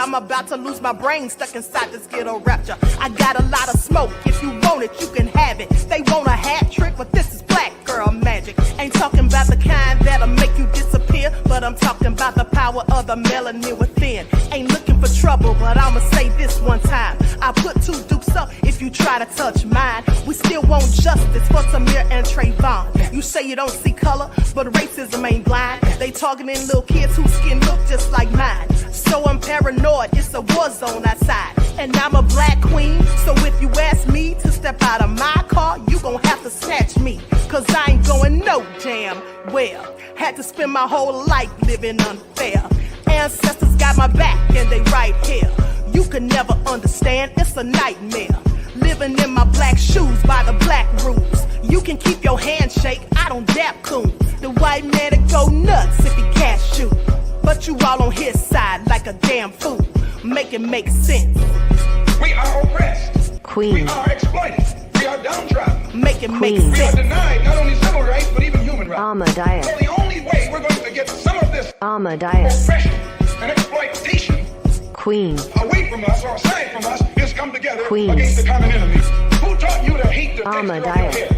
I'm about to lose my brain stuck inside this ghetto rapture. I got a lot of smoke. If you want it, you can have it. They want a hat trick, but this is black girl magic. Ain't talking about the kind that'll make you disappear, but I'm talking about the power of the melanin within. Ain't looking for trouble, but I'ma say this one time. I put two dukes up if you try to touch mine. We still want justice for Samir and Trayvon. You say you don't see color, but racism ain't blind. They targeting little kids whose skin look just like mine. So I'm paranoid, it's a war zone outside. And I'm a black queen, so if you ask me to step out of my car, you gon' have to snatch me. Cause I ain't going no damn well. Had to spend my whole life living unfair. Ancestors got my back and they right here. You can never understand, it's a nightmare. Living in my black shoes by the black rules. You can keep your handshake, I don't dap coon. The white man to go nuts if he can't shoot. But you all on his side like a damn fool. Make it make sense. We are oppressed. Queen. We are exploited. We are downtrodden. Make it make sense. We are denied not only civil rights, but even human rights. Ahmadiyyah. So the only way we're going to get some of this Ahmadiyyah. oppression and exploitation Queen. away from us or aside from us is come together Queen. against the common enemy. Who taught you to hate the texture of your Ahmadiyyah. hair?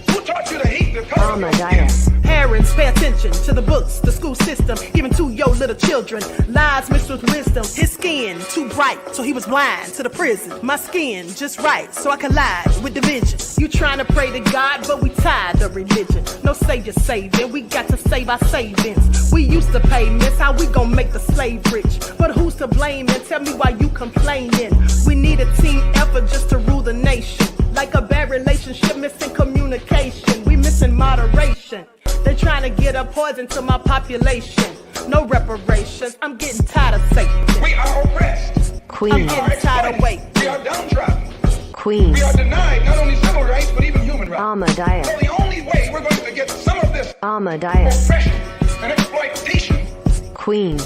Who taught you to hate the color of your skin? Ahmadiyyah. Parents, pay attention to the books, the school system, even to your little children. Lies mixed with wisdom. His skin too bright, so he was blind to the prison. My skin just right, so I collide with division. You trying to pray to God, but we tired of religion. No savior saving, we got to save our savings. We used to pay miss, how we gon' make the slave rich? But who's to blame, and tell me why you complaining? We need a team effort just to rule the nation. Like a bad relationship, missing communication. We missing moderation. They're trying to get a poison to my population. No reparations, I'm getting tired of Satan. We are oppressed. Queen. I'm getting tired of waiting. We are downtrodden. Queen. We are denied not only civil rights, but even human rights. Ahmadiyyah. So the only way we're going to get some of this Ahmadiyyah. oppression and exploitation. Queen.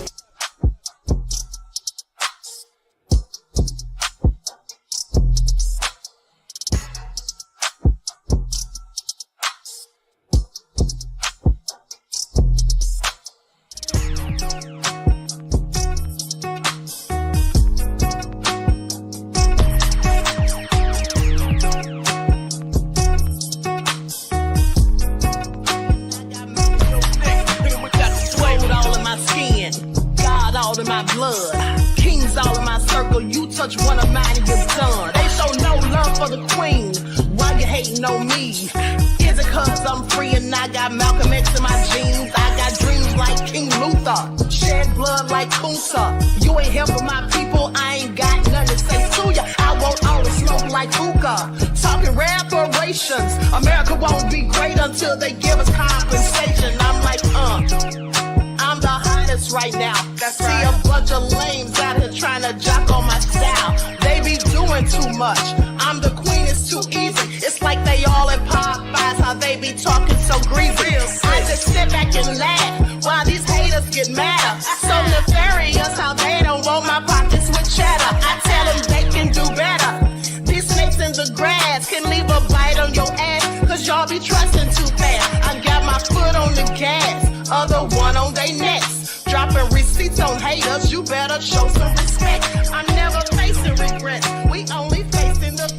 Touch one of mine and you're done. They show no love for the queen. Why you hating on me? Is it cause I'm free and I got Malcolm X in my jeans? I got dreams like King Luther, shed blood like Kunsa. You ain't helping my people, I ain't got nothing to say to ya. I won't always smoke like hookah. Talking reparations, America won't be great until they give us compensation. I'm like, I'm the hottest right now. See a bunch of lames out here trying to jock on my style. They be doing too much. I'm the queen, it's too easy. It's like they all in Popeyes, how they be talking so greasy. I just sit back and laugh while these haters get madder. So nefarious how they don't want my pockets with cheddar. I tell them they can do better. These snakes in the grass can leave a bite on your ass, cause y'all be trusting too fast. I got my foot on the gas, other one on they necks. Dropping receipts on haters, you better show some respect. I'm never facing regrets, we only facing the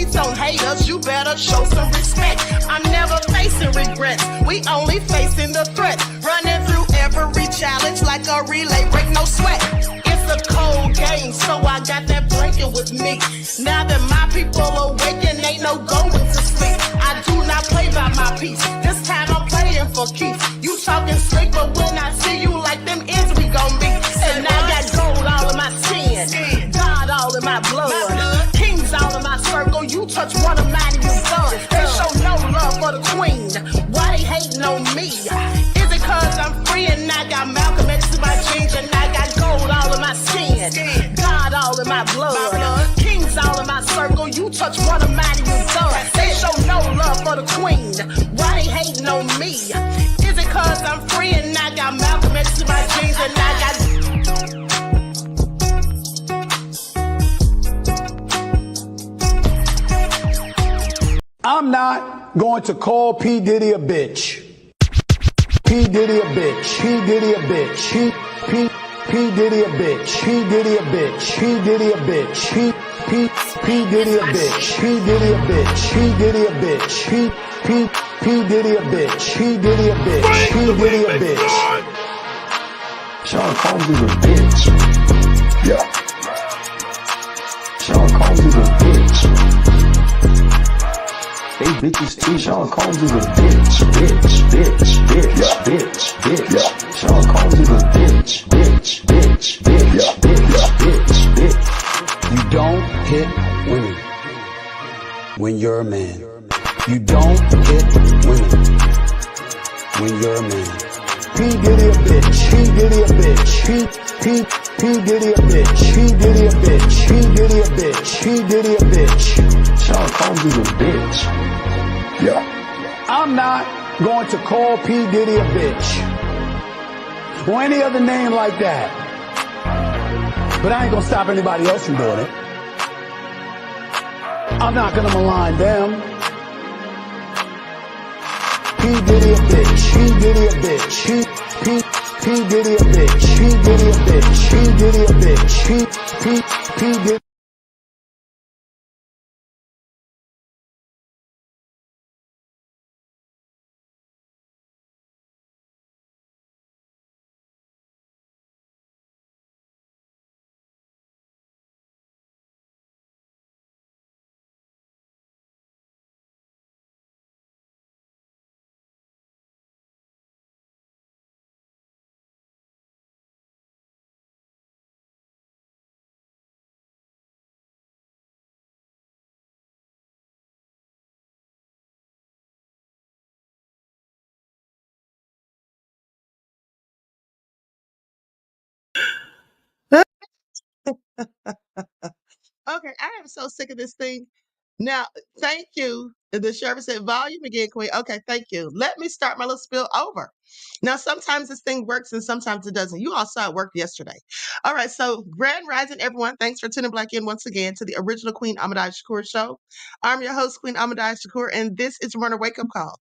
streets on haters, you better show some respect. I'm never facing regrets, we only facing the threat. Running through every challenge like a relay, break no sweat. It's a cold game, so I got that blanket with me. Now that my people awaken, ain't no going to sleep. I do not play by my piece, this time I'm playing for keeps. You talking slick, but when I see you like them ends, we gon' meet. And I got gold all in my skin, God all in my blood, kings all in my circle. You touch one of mine and you done. They show no love for the queen, why they hating on me? Is it cause I'm free and I got Malcolm X in my jeans, and I got gold all in my skin, God all in my blood, kings all in my circle. You touch one of mine and you done. They show no love for the queen, why they hating on me? Is it cause I'm free and I got Malcolm X in my jeans, and I got I'm not going to call P. Diddy a bitch. P. Diddy a bitch. P. Diddy a bitch. P. Diddy a bitch. P. Diddy a bitch. P. Diddy a bitch. P. Diddy a bitch. P. Diddy a bitch. P. Diddy a bitch. P. Diddy a bitch. P. Diddy a bitch. P. Diddy a bitch. Sean Combs is a bitch. Yeah. Sean Combs is a bitch. They bitches too. Sean Combs is a bitch. Yeah. Sean Combs is a bitch. You don't hit women when you're a man. You don't hit women when you're a man. P. Diddy a bitch. P. Diddy a bitch. P. Diddy a bitch. P. Diddy a bitch. P. Diddy a bitch. P. Diddy a bitch. Sean Combs is a bitch. Yeah. I'm not going to call P. Diddy a bitch or any other name like that. But I ain't gonna stop anybody else from doing it. I'm not gonna malign them. P. Diddy a bitch. P. Diddy a bitch. P. Diddy a bitch. P. Diddy a bitch. P. Diddy a bitch. P. Diddy. Okay, I am so sick of this thing. Now, thank you. The sheriff said volume again, Queen. Okay, thank you. Let me start my little spill over. Now, sometimes this thing works and sometimes it doesn't. You all saw it work yesterday. All right, so grand rising, everyone. Thanks for tuning back in once again to the original Queen Ahmadiyyah Shakur show. I'm your host, Queen Ahmadiyyah Shakur, and this is your morning wake up call.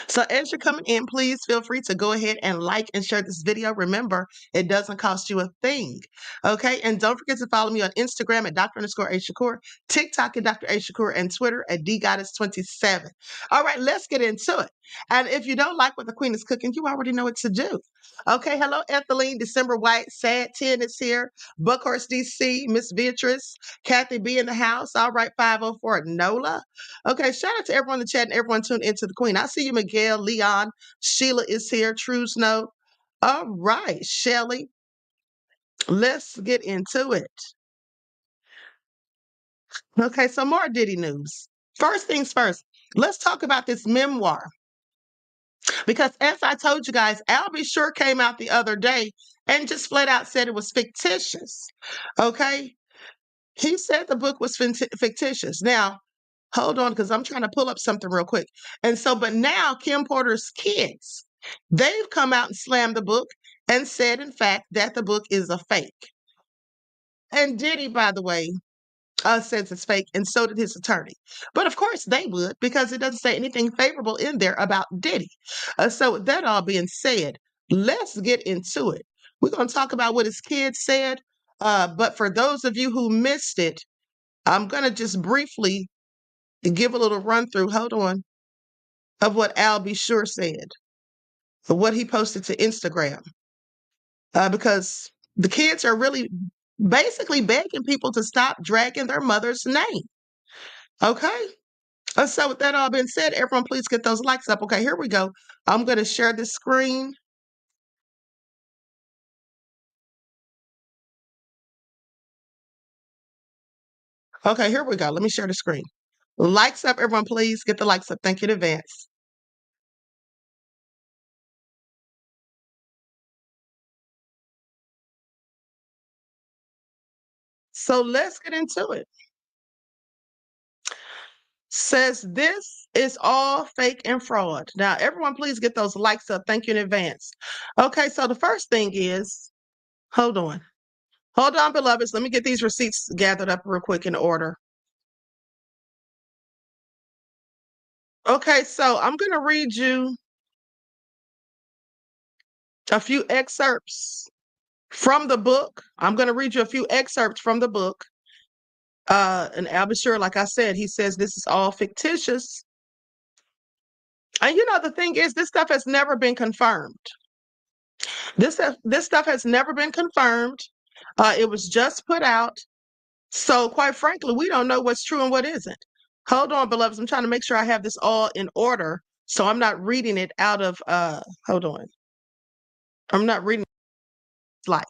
So as you're coming in, please feel free to go ahead and like and share this video. Remember, it doesn't cost you a thing. Okay. And don't forget to follow me on Instagram at Dr._A_Shakur, TikTok at Dr. A Shakur, and Twitter at DGoddess27. All right, let's get into it. And if you don't like what the Queen is cooking, you already know what to do. Okay. Hello, Ethelene, December White, Sad 10 is here, Buckhorst DC, Miss Beatrice, Kathy B in the house. All right, 504 Nola. Okay, shout out to everyone in the chat and everyone tuned into the Queen. I see you, Miguel, Leon, Sheila is here, True Snow. All right, Shelly, let's get into it. Okay, so more Diddy news. First things first, let's talk about this memoir. Because as I told you guys, Albie Sure came out the other day and just flat out said it was fictitious. Okay, he said the book was fictitious. Now, hold on, because I'm trying to pull up something real quick. And so, but now Kim Porter's kids, they've come out and slammed the book and said, in fact, that the book is a fake. And Diddy, by the way, says it's fake, and so did his attorney. But of course they would, because it doesn't say anything favorable in there about Diddy. So with that all being said, let's get into it. We're going to talk about what his kids said. But for those of you who missed it, I'm going to just briefly give a little run through, hold on, of what Al B. Sure said, of what he posted to Instagram. Because the kids are really basically begging people to stop dragging their mother's name. Okay? So with that all being said, everyone please get those likes up. Okay, here we go. I'm going to share the screen. Okay, here we go. Let me share the screen. Likes up, everyone please. Get the likes up. Thank you in advance. So let's get into it. Says this is all fake and fraud. Now, everyone please get those likes up. Thank you in advance. Okay, so the first thing is, hold on. Hold on, beloveds. Let me get these receipts gathered up real quick in order. Okay, so I'm going to read you a few excerpts from the book. I'm going to read you a few excerpts from the book. And Albashir, like I said, he says this is all fictitious. And you know, the thing is, this stuff has never been confirmed. This stuff has never been confirmed. It was just put out. So quite frankly, we don't know what's true and what isn't. Hold on, beloveds. I'm trying to make sure I have this all in order. So I'm not reading it out of, hold on. I'm not reading life.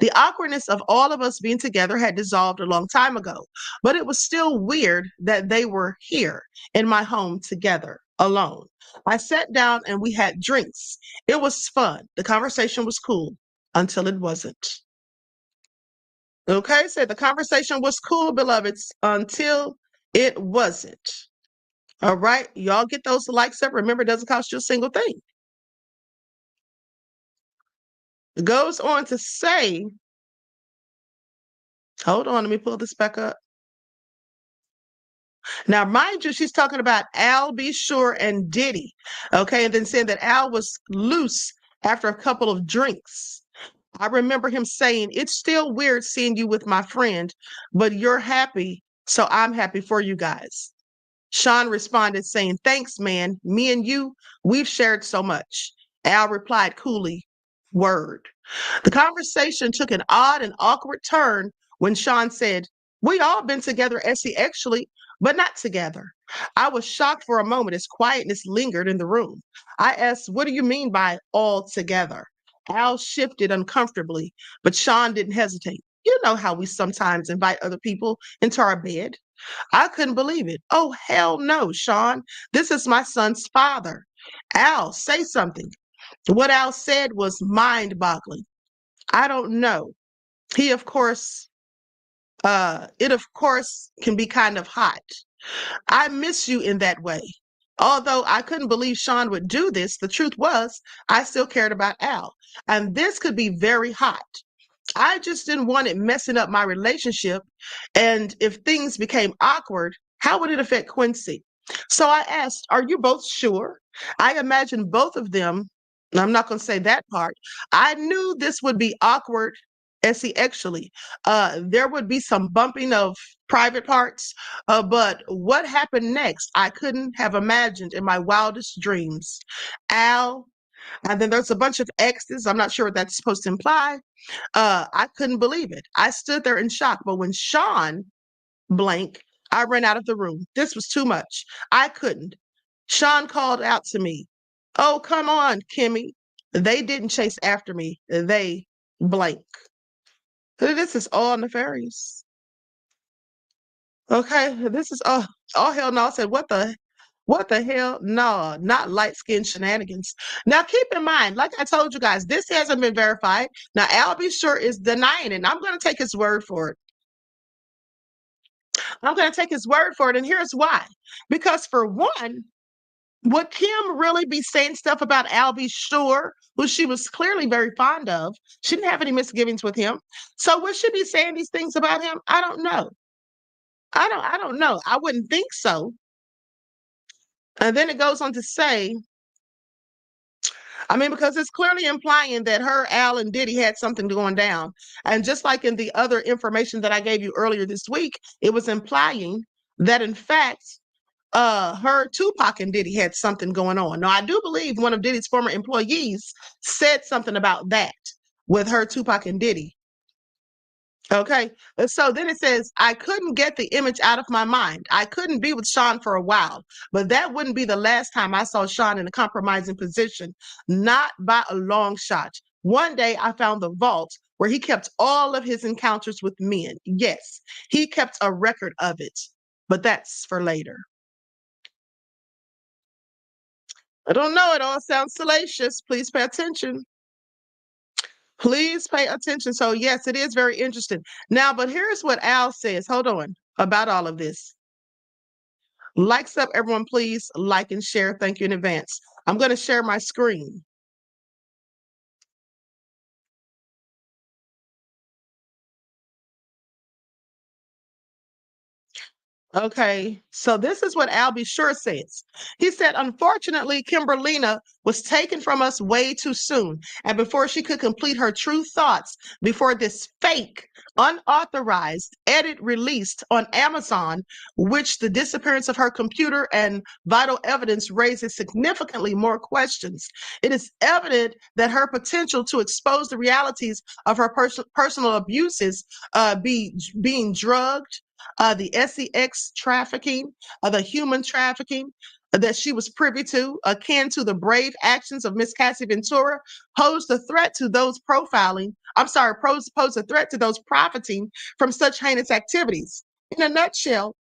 The awkwardness of all of us being together had dissolved a long time ago, but it was still weird that they were here in my home together, alone. I sat down and we had drinks. It was fun. The conversation was cool until it wasn't. Okay, so the conversation was cool, beloveds, until it wasn't. All right, y'all get those likes up. Remember, it doesn't cost you a single thing. It goes on to say, hold on, let me pull this back up. Now, mind you, she's talking about Al B. Sure and Diddy. Okay, and then saying that Al was loose after a couple of drinks. I remember him saying, it's still weird seeing you with my friend, but you're happy, so I'm happy for you guys. Sean responded saying, thanks, man. Me and you, we've shared so much. Al replied coolly, word. The conversation took an odd and awkward turn when Sean said, we all been together, Essie, actually, but not together. I was shocked for a moment as quietness lingered in the room. I asked, what do you mean by all together? Al shifted uncomfortably, but Sean didn't hesitate. You know how we sometimes invite other people into our bed. I couldn't believe it. Oh, hell no, Sean. This is my son's father. Al, say something. What Al said was mind-boggling. I don't know. He, of course, it of course can be kind of hot. I miss you in that way. Although I couldn't believe Sean would do this, the truth was I still cared about Al. And this could be very hot. I just didn't want it messing up my relationship. And if things became awkward, how would it affect Quincy? So I asked, are you both sure? I imagine both of them, and I'm not going to say that part. I knew this would be awkward, Essie, actually. There would be some bumping of private parts, but what happened next, I couldn't have imagined in my wildest dreams. Al, and then there's a bunch of X's. I'm not sure what that's supposed to imply. I couldn't believe it. I stood there in shock. But when Sean blank, I ran out of the room. This was too much. I couldn't. Sean called out to me, oh, come on, Kimmy. They didn't chase after me. They blank. This is all nefarious. Okay, this is all hell no. I said, what the hell? No, not light-skinned shenanigans. Now, keep in mind, like I told you guys, this hasn't been verified. Now, Al B. Sure is denying it, and I'm going to take his word for it. I'm going to take his word for it, and here's why. Because for one, would Kim really be saying stuff about Al B. Sure, who she was clearly very fond of? She didn't have any misgivings with him. So would she be saying these things about him? I don't know. I don't know. I wouldn't think so. And then it goes on to say, I mean, because it's clearly implying that her, Al, and Diddy had something going down. And just like in the other information that I gave you earlier this week, it was implying that in fact, her, Tupac, and Diddy had something going on. Now, I do believe one of Diddy's former employees said something about that with her, Tupac, and Diddy. Okay. So then it says, I couldn't get the image out of my mind. I couldn't be with Sean for a while, but that wouldn't be the last time I saw Sean in a compromising position, not by a long shot. One day I found the vault where he kept all of his encounters with men. Yes, he kept a record of it, but that's for later. I don't know. It all sounds salacious. Please pay attention. Please pay attention. So, yes, it is very interesting. Now, but here's what Al says. Hold on about all of this. Likes up, everyone, please like and share. Thank you in advance. I'm going to share my screen. Okay, so this is what Al B. Sure says. He said, unfortunately, Kimberlina was taken from us way too soon. And before she could complete her true thoughts, before this fake, unauthorized edit released on Amazon, which the disappearance of her computer and vital evidence raises significantly more questions. It is evident that her potential to expose the realities of her personal abuses, being drugged, the sex trafficking, the human trafficking that she was privy to, akin to the brave actions of Miss Cassie Ventura, posed a threat to those posed a threat to those profiting from such heinous activities. In a nutshell,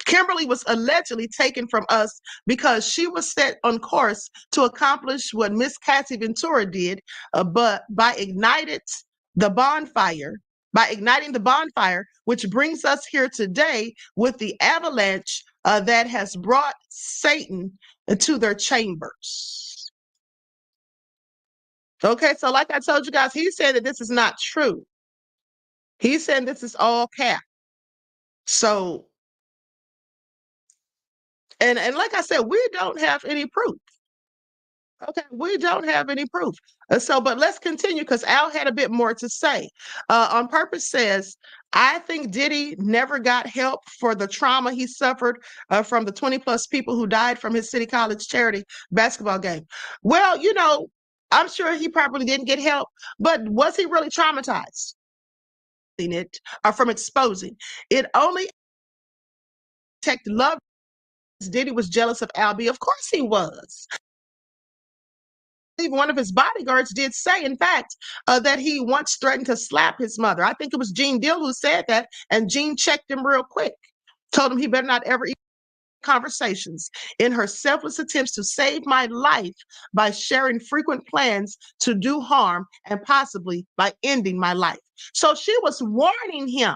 Kimberly was allegedly taken from us because she was set on course to accomplish what Miss Cassie Ventura did, but the bonfire, by igniting the bonfire, which brings us here today with the avalanche that has brought Satan to their chambers. Okay, so like I told you guys, he said that this is not true. He's saying this is all cap. So, and like I said, we don't have any proof. Okay, we don't have any proof. But let's continue because Al had a bit more to say. On Purpose says, I think Diddy never got help for the trauma he suffered from the 20 plus people who died from his City College charity basketball game. Well, I'm sure he probably didn't get help, but was he really traumatized? It from exposing it only protect love. Diddy was jealous of Albie. Of course he was. Even one of his bodyguards did say, in fact, that he once threatened to slap his mother. I think it was Gene Dill who said that, and Gene checked him real quick, told him he better not ever eat conversations. In her selfless attempts to save my life by sharing frequent plans to do harm and possibly by ending my life. So she was warning him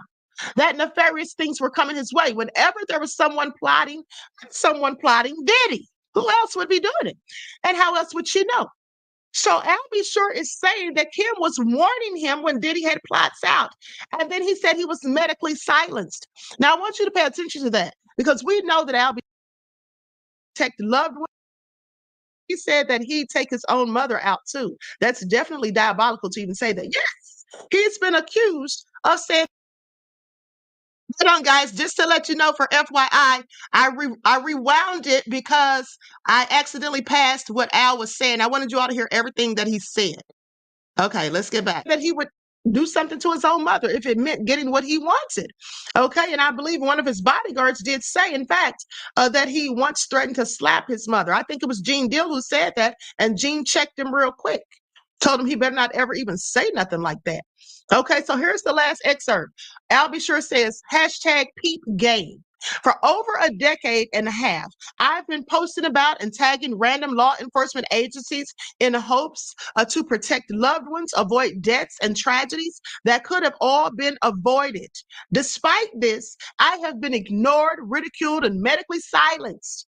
that nefarious things were coming his way. Whenever there was someone plotting, Diddy. Who else would be doing it? And how else would she know? So Albie Sure is saying that Kim was warning him when Diddy had plots out. And then he said he was medically silenced. Now, I want you to pay attention to that because we know that Albie protected loved ones. He said that he'd take his own mother out too. That's definitely diabolical to even say that. Yes, he's been accused of saying, hold on, guys, just to let you know for FYI, I rewound it because I accidentally passed what Al was saying. I wanted you all to hear everything that he said. Okay, let's get back. That he would do something to his own mother if it meant getting what he wanted. Okay, and I believe one of his bodyguards did say, in fact, that he once threatened to slap his mother. I think it was Gene Dill who said that, and Gene checked him real quick, told him he better not ever even say nothing like that. Okay, so here's the last excerpt. Albie Sure says, hashtag peep game. For over a decade and a half, I've been posting about and tagging random law enforcement agencies in hopes to protect loved ones, avoid deaths and tragedies that could have all been avoided. Despite this, I have been ignored, ridiculed, and medically silenced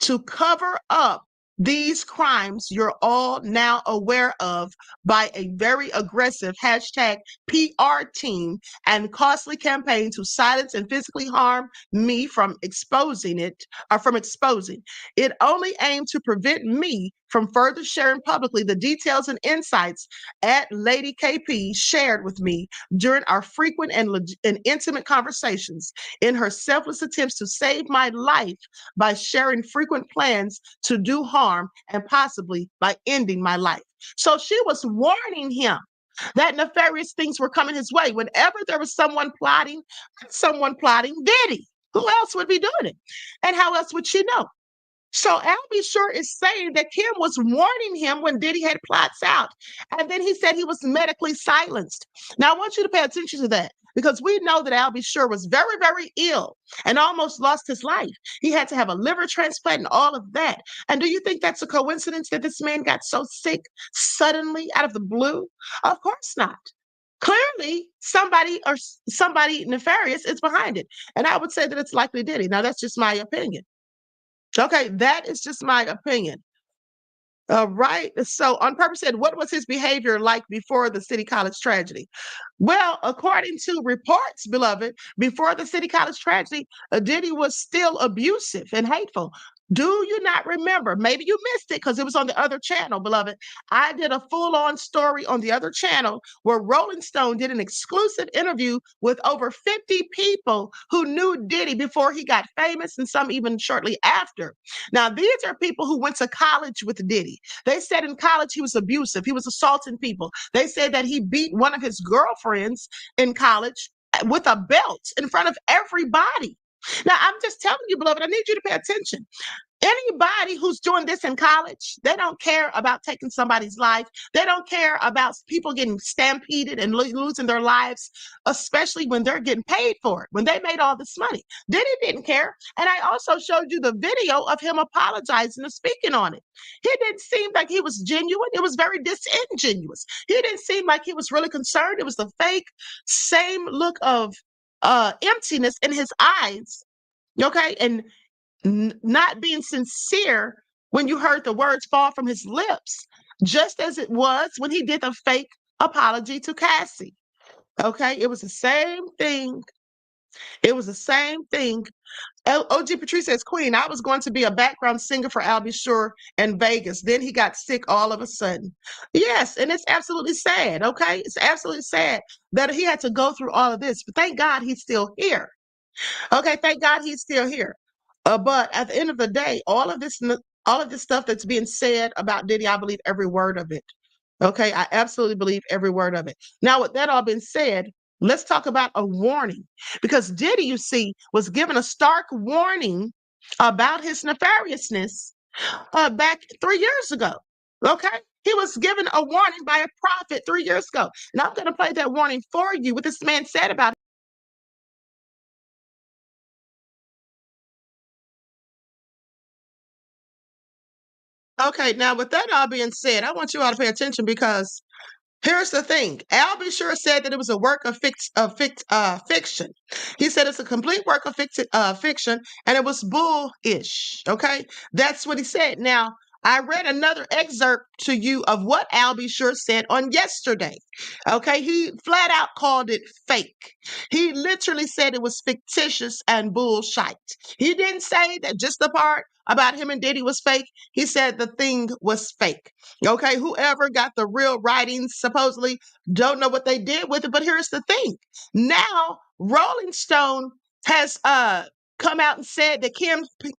to cover up these crimes you're all now aware of by a very aggressive hashtag PR team and costly campaign to silence and physically harm me from exposing it, or from exposing. It only aimed to prevent me from further sharing publicly the details and insights at Lady KP shared with me during our frequent and intimate conversations in her selfless attempts to save my life by sharing frequent plans to do harm and possibly by ending my life. So she was warning him that nefarious things were coming his way. Whenever there was someone plotting, Diddy. Who else would be doing it? And how else would she know? So Albie Sure is saying that Kim was warning him when Diddy had plots out. And then he said he was medically silenced. Now, I want you to pay attention to that because we know that Albie Sure was very, very ill and almost lost his life. He had to have a liver transplant and all of that. And do you think that's a coincidence that this man got so sick suddenly out of the blue? Of course not. Clearly, somebody nefarious is behind it. And I would say that it's likely Diddy. Now, that's just my opinion. Okay, that is just my opinion. All right. So on purpose said, what was his behavior like before the City College tragedy? Well, according to reports, beloved, before the City College tragedy, Diddy was still abusive and hateful. Do you not remember? Maybe you missed it because it was on the other channel, beloved. I did a full-on story on the other channel where Rolling Stone did an exclusive interview with over 50 people who knew Diddy before he got famous and some even shortly after. Now, these are people who went to college with Diddy. They said in college he was abusive. He was assaulting people. They said that he beat one of his girlfriends in college with a belt in front of everybody. Now, I'm just telling you, beloved, I need you to pay attention. Anybody who's doing this in college, they don't care about taking somebody's life. They don't care about people getting stampeded and losing their lives, especially when they're getting paid for it, when they made all this money. Diddy didn't care. And I also showed you the video of him apologizing and speaking on it. He didn't seem like he was genuine. It was very disingenuous. He didn't seem like he was really concerned. It was the fake, same look of emptiness in his eyes. Okay. And not being sincere when you heard the words fall from his lips, just as it was when he did the fake apology to Cassie. Okay, it was the same thing. It was the same thing. OG Patrice says, Queen, I was going to be a background singer for Albie Sure in Vegas. Then he got sick all of a sudden. Yes, and it's absolutely sad, okay? It's absolutely sad that he had to go through all of this, but thank God he's still here. Okay, thank God he's still here. But at the end of the day, all of this stuff that's being said about Diddy, I believe every word of it. Okay, I absolutely believe every word of it. Now, with that all being said, let's talk about a warning because Diddy, you see, was given a stark warning about his nefariousness back 3 years ago. Okay, he was given a warning by a prophet 3 years ago, and I'm going to play that warning for you. What this man said about. Okay, now with that all being said, I want you all to pay attention because here's the thing. Albie Sure said that it was a work of fiction. He said it's a complete work of fiction, and it was bullish. Okay, that's what he said. Now, I read another excerpt to you of what Albie Sure said on yesterday. Okay, he flat out called it fake. He literally said it was fictitious and bullshit. He didn't say that just the part about him and Diddy was fake. He said the thing was fake. Okay, whoever got the real writings supposedly don't know what they did with it. But here's the thing. Now, Rolling Stone has come out and said that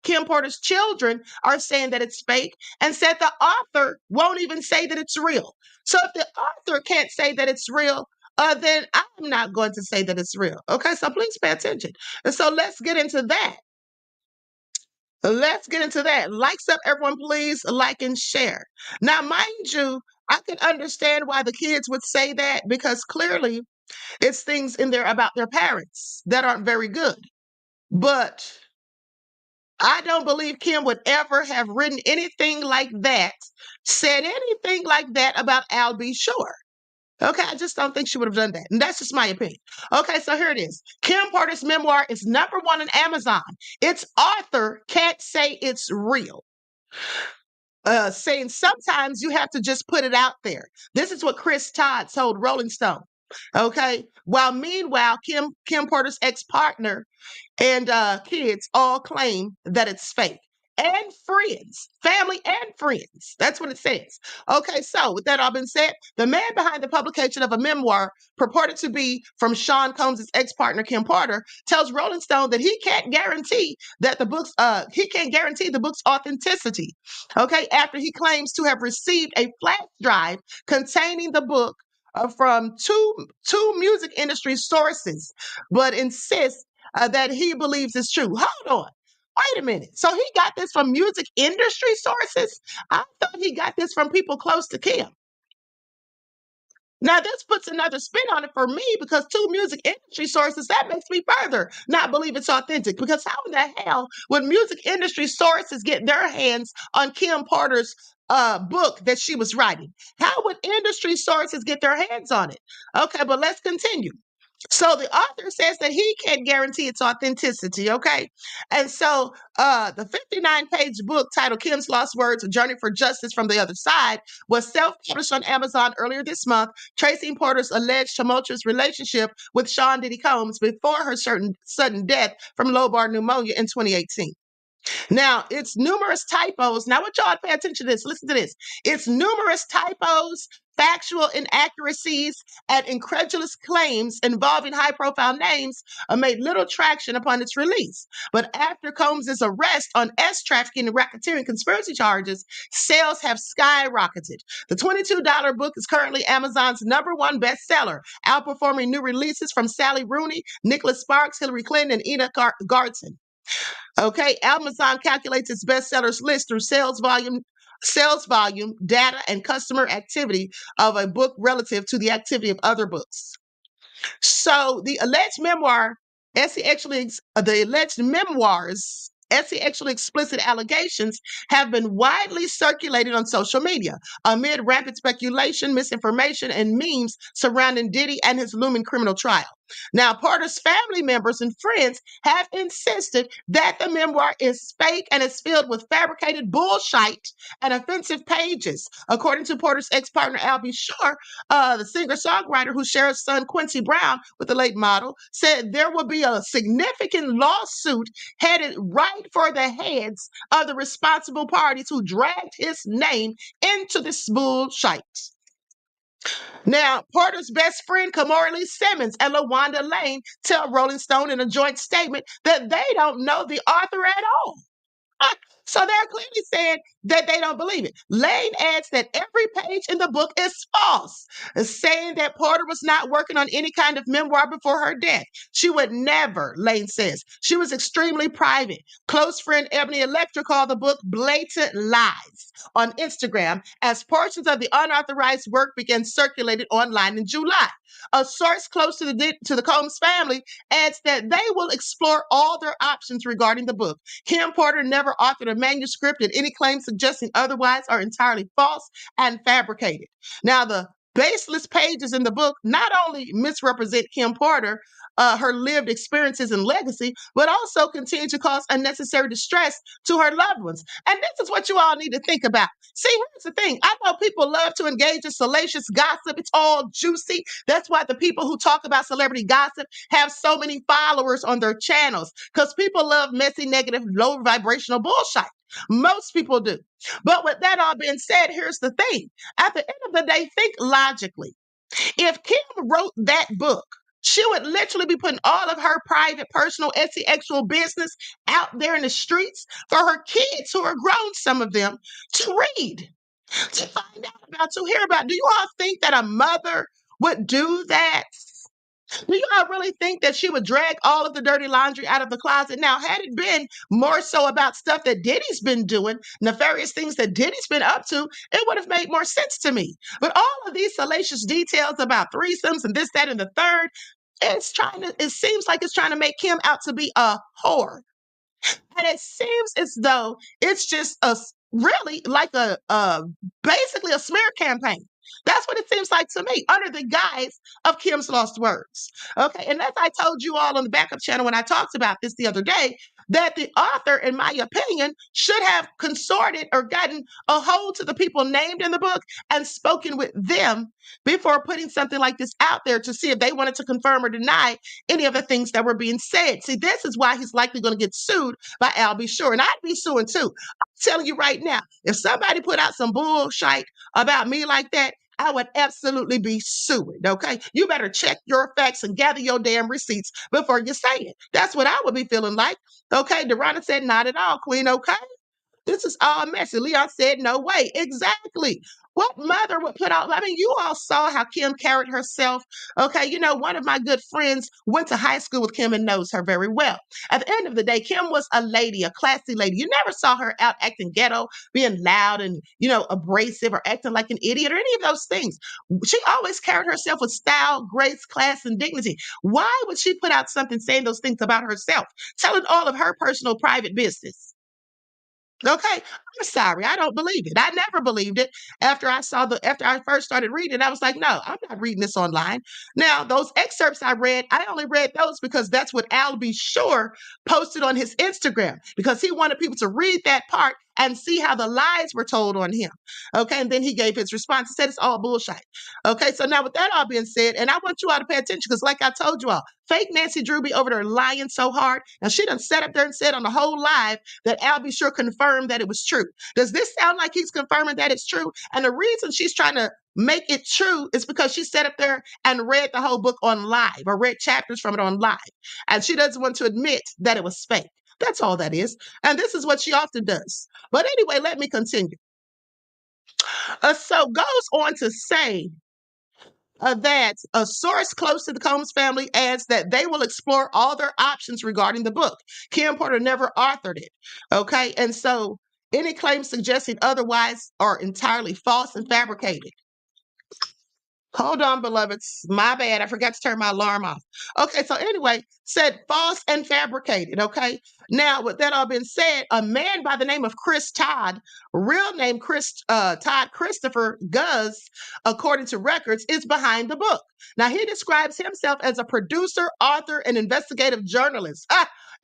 Kim Porter's children are saying that it's fake and said the author won't even say that it's real. So if the author can't say that it's real, then I'm not going to say that it's real. Okay, so please pay attention. And so let's get into that. Let's get into that. Likes up, everyone, please like and share. Now, mind you, I can understand why the kids would say that because clearly it's things in there about their parents that aren't very good. But I don't believe Kim would ever have written anything like that, said anything like that about Albie Sure. Okay, I just don't think she would have done that. And that's just my opinion. Okay, so here it is. Kim Porter's memoir is #1 on Amazon. Its author can't say it's real. Saying sometimes you have to just put it out there. This is what Chris Todd told Rolling Stone. Okay, meanwhile, Kim Porter's ex-partner and kids all claim that it's fake. and friends, family and friends. That's what it says. Okay, so with that all been said, the man behind the publication of a memoir purported to be from Sean Combs' ex-partner Kim Porter tells Rolling Stone that he can't guarantee that he can't guarantee the book's authenticity. Okay, after he claims to have received a flash drive containing the book from two music industry sources, but insists that he believes it's true. Hold on. Wait a minute. So he got this from music industry sources? I thought he got this from people close to Kim. Now, this puts another spin on it for me because two music industry sources, that makes me further not believe it's authentic. Because how in the hell would music industry sources get their hands on Kim Porter's book that she was writing? How would industry sources get their hands on it? Okay, but let's continue. So the author says that he can't guarantee its authenticity, okay? And so the 59-page book titled Kim's Lost Words, A Journey for Justice from the Other Side was self-published on Amazon earlier this month, tracing Porter's alleged tumultuous relationship with Sean Diddy Combs before her sudden death from lobar pneumonia in 2018. Now, it's numerous typos. Now, I want y'all to pay attention to this. Listen to this. It's numerous typos, factual inaccuracies, and incredulous claims involving high-profile names made little traction upon its release. But after Combs' arrest on S-trafficking and racketeering conspiracy charges, sales have skyrocketed. The $22 book is currently Amazon's #1 bestseller, outperforming new releases from Sally Rooney, Nicholas Sparks, Hillary Clinton, and Ina Garten. Okay, Amazon calculates its bestsellers list through sales volume, data, and customer activity of a book relative to the activity of other books. So the alleged memoirs, sexually explicit allegations have been widely circulated on social media amid rampant speculation, misinformation, and memes surrounding Diddy and his looming criminal trial. Now, Porter's family members and friends have insisted that the memoir is fake and is filled with fabricated bullshit and offensive pages. According to Porter's ex-partner, Albie Shore, the singer-songwriter who shares son Quincy Brown with the late model, said there will be a significant lawsuit headed right for the heads of the responsible parties who dragged his name into this bullshit. Now, Porter's best friend, Kamora Lee Simmons, and LaWanda Lane tell Rolling Stone in a joint statement that they don't know the author at all. So they're clearly saying that they don't believe it. Lane adds that every page in the book is false, saying that Porter was not working on any kind of memoir before her death. She would never, Lane says. She was extremely private. Close friend Ebony Electra called the book blatant lies on Instagram as portions of the unauthorized work began circulated online in July. A source close to the Combs family adds that they will explore all their options regarding the book. Kim Porter never authored a manuscript, and any claims suggesting otherwise are entirely false and fabricated. Now, the baseless pages in the book not only misrepresent Kim Porter, her lived experiences and legacy, but also continue to cause unnecessary distress to her loved ones. And this is what you all need to think about. See, here's the thing. I know people love to engage in salacious gossip. It's all juicy. That's why the people who talk about celebrity gossip have so many followers on their channels, because people love messy, negative, low vibrational bullshit. Most people do. But with that all being said, here's the thing. At the end of the day, think logically. If Kim wrote that book, she would literally be putting all of her private, personal, sexual business out there in the streets for her kids, who are grown, some of them, to read, to find out about, to hear about. Do you all think that a mother would do that? Do you all really think that she would drag all of the dirty laundry out of the closet? Now, had it been more so about stuff that Diddy's been doing, nefarious things that Diddy's been up to, it would have made more sense to me. But all of these salacious details about threesomes and this, that, and the third, it seems like it's trying to make Kim out to be a whore. And it seems as though it's just really like basically a smear campaign. That's what it seems like to me, under the guise of Kim's lost words. Okay, and as I told you all on the backup channel when I talked about this the other day, that the author, in my opinion, should have consorted or gotten a hold to the people named in the book and spoken with them before putting something like this out there to see if they wanted to confirm or deny any of the things that were being said. See, this is why he's likely going to get sued by Al B. Sure. And I'd be suing too. I'm telling you right now, if somebody put out some bullshit about me like that, I would absolutely be suing, okay? You better check your facts and gather your damn receipts before you say it. That's what I would be feeling like, okay? Deronda said, not at all, Queen, okay? This is all messy. Leon said, no way. Exactly. What mother would put out? I mean, you all saw how Kim carried herself. Okay. You know, one of my good friends went to high school with Kim and knows her very well. At the end of the day, Kim was a lady, a classy lady. You never saw her out acting ghetto, being loud and, you know, abrasive or acting like an idiot or any of those things. She always carried herself with style, grace, class, and dignity. Why would she put out something saying those things about herself, telling all of her personal private business? Okay, I'm sorry, I don't believe it. I never believed it after I first started reading it. I was like, no, I'm not reading this online. Now, those excerpts I read, I only read those because that's what Al B. Sure posted on his Instagram because he wanted people to read that part and see how the lies were told on him. Okay, and then he gave his response. He said it's all bullshit. Okay, so now with that all being said, and I want you all to pay attention because, like I told you all, fake Nancy Drew be over there lying so hard. Now she done sat up there and said on the whole live that Al B. Sure confirmed that it was true. Does this sound like he's confirming that it's true? And the reason she's trying to make it true is because she sat up there and read the whole book on live or read chapters from it on live. And she doesn't want to admit that it was fake. That's all that is. And this is what she often does. But anyway, let me continue. So goes on to say that a source close to the Combs family adds that they will explore all their options regarding the book. Kim Porter never authored it. Okay. And so any claims suggesting otherwise are entirely false and fabricated. Hold on, beloveds. My bad. I forgot to turn my alarm off. Okay, so anyway, said false and fabricated. Okay. Now, with that all being said, a man by the name of Chris Todd, real name Todd Christopher Guz, according to records, is behind the book. Now, he describes himself as a producer, author, and investigative journalist.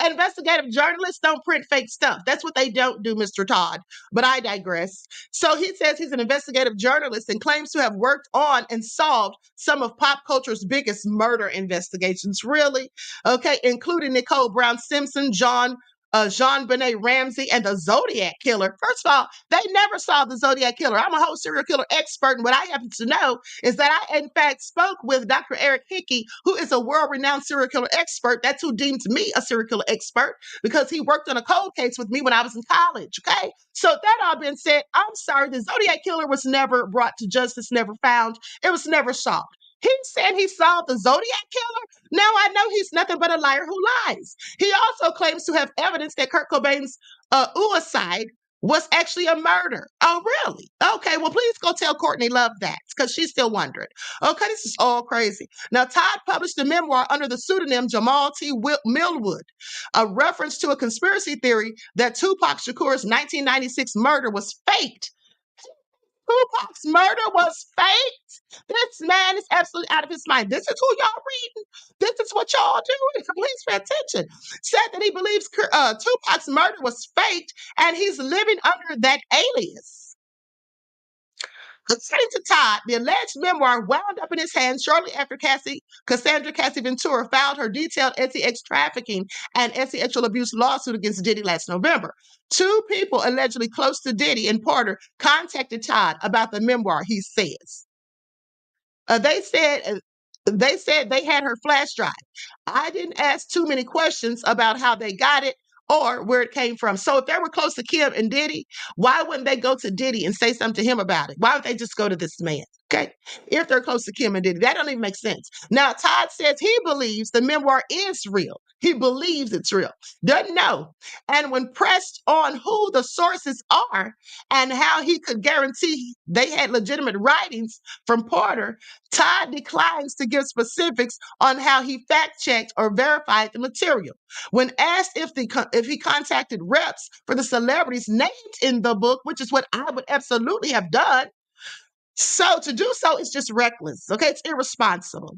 Investigative journalists don't print fake stuff. That's what they don't do, Mr. Todd. But I digress. So he says he's an investigative journalist and claims to have worked on and solved some of pop culture's biggest murder investigations. Really? Okay, including Nicole Brown Simpson, Jean-Benet Ramsey, and the Zodiac Killer. First of all, they never saw the Zodiac Killer. I'm a whole serial killer expert, and what I happen to know is that I, in fact, spoke with Dr. Eric Hickey, who is a world-renowned serial killer expert. That's who deems me a serial killer expert because he worked on a cold case with me when I was in college, okay? So that all being said, I'm sorry, the Zodiac Killer was never brought to justice, never found. It was never solved. He said he solved the Zodiac Killer. Now I know he's nothing but a liar who lies. He also claims to have evidence that Kurt Cobain's suicide was actually a murder. Oh, really? Okay, well, please go tell Courtney Love that because she's still wondering. Okay, this is all crazy. Now, Todd published a memoir under the pseudonym Jamal T. Millwood, a reference to a conspiracy theory that Tupac Shakur's 1996 murder was faked. Tupac's murder was faked. This man is absolutely out of his mind. This is who y'all reading. This is what y'all doing. Please pay attention. Said that he believes Tupac's murder was faked and he's living under that alias. According to Todd, the alleged memoir wound up in his hands shortly after Cassandra Cassie Ventura filed her detailed sex trafficking and sexual abuse lawsuit against Diddy last November. Two people allegedly close to Diddy and Porter contacted Todd about the memoir, he says. They said they had her flash drive. I didn't ask too many questions about how they got it or where it came from. So if they were close to Kim and Diddy, why wouldn't they go to Diddy and say something to him about it? Why would they just go to this man? Okay. If they're close to Kim and Diddy, that don't even make sense. Now, Todd says he believes the memoir is real. He believes it's real. Doesn't know. And when pressed on who the sources are and how he could guarantee they had legitimate writings from Porter, Todd declines to give specifics on how he fact-checked or verified the material. When asked if he contacted reps for the celebrities named in the book, which is what I would absolutely have done, so to do so is just reckless. Okay, it's irresponsible.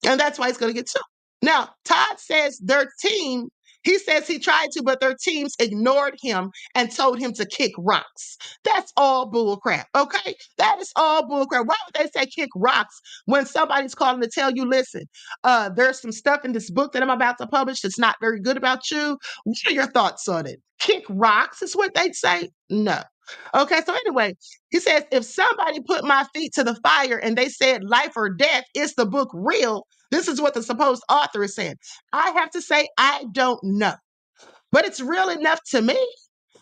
And that's why he's going to get sued. Now, Todd says their team He says he tried to, but their teams ignored him and told him to kick rocks. That's all bull crap, okay? That is all bull crap. Why would they say kick rocks when somebody's calling to tell you, listen, there's some stuff in this book that I'm about to publish that's not very good about you. What are your thoughts on it? Kick rocks is what they'd say? No. Okay, so anyway, he says, if somebody put my feet to the fire and they said life or death, is the book real? This is what the supposed author is saying. I have to say, I don't know, but it's real enough to me.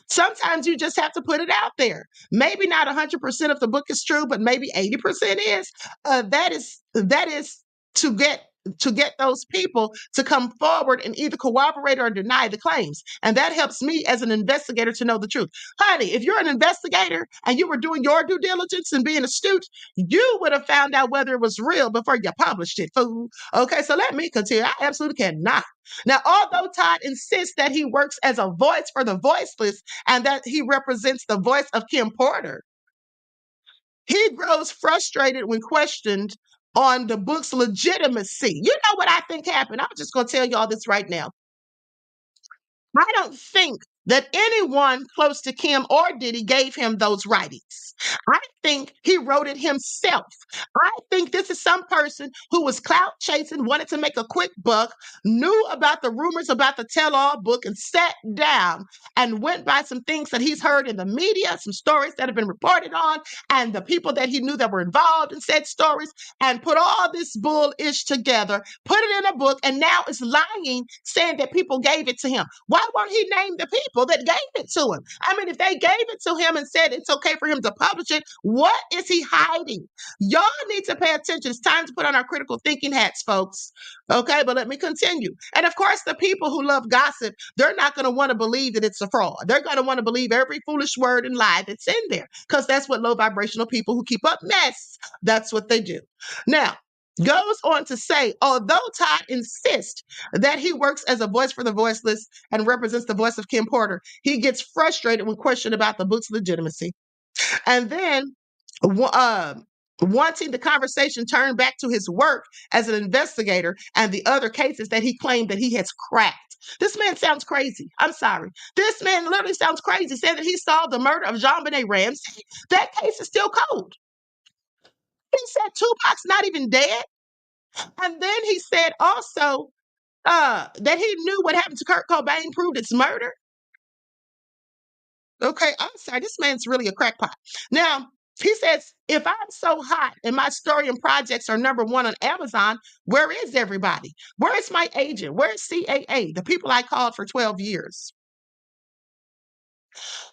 Sometimes you just have to put it out there. Maybe not 100% of the book is true, but maybe 80% is. That is to get those people to come forward and either corroborate or deny the claims. And that helps me as an investigator to know the truth. Honey, if you're an investigator and you were doing your due diligence and being astute, you would have found out whether it was real before you published it, fool. Okay, so let me continue. I absolutely cannot. Now, although Todd insists that he works as a voice for the voiceless and that he represents the voice of Kim Porter, he grows frustrated when questioned on the book's legitimacy. You know what I think happened? I'm just going to tell y'all this right now. I don't think that anyone close to Kim or Diddy gave him those writings. I think he wrote it himself. I think this is some person who was clout chasing, wanted to make a quick buck, knew about the rumors about the tell all book, and sat down and went by some things that he's heard in the media, some stories that have been reported on, and the people that he knew that were involved in said stories, and put all this bullish together, put it in a book, and now is lying, saying that people gave it to him. Why won't he name the people that gave it to him? I mean, if they gave it to him and said it's okay for him to publish it, what is he hiding? Y'all need to pay attention. It's time to put on our critical thinking hats, folks. Okay, but let me continue. And of course, the people who love gossip, they're not going to want to believe that it's a fraud. They're going to want to believe every foolish word and lie that's in there, because that's what low vibrational people who keep up mess, that's what they do. Now, goes on to say, although Todd insists that he works as a voice for the voiceless and represents the voice of Kim Porter, he gets frustrated when questioned about the book's legitimacy. And then, wanting the conversation turned back to his work as an investigator and the other cases that he claimed that he has cracked. This man sounds crazy. I'm sorry. This man literally sounds crazy, saying that he solved the murder of JonBenet Ramsey. That case is still cold. He said Tupac's not even dead. And then he said also that he knew what happened to Kurt Cobain proved it's murder. Okay, I'm sorry. This man's really a crackpot. Now, he says, if I'm so hot and my story and projects are #1 on Amazon, where is everybody? Where is my agent? Where is CAA, the people I called for 12 years?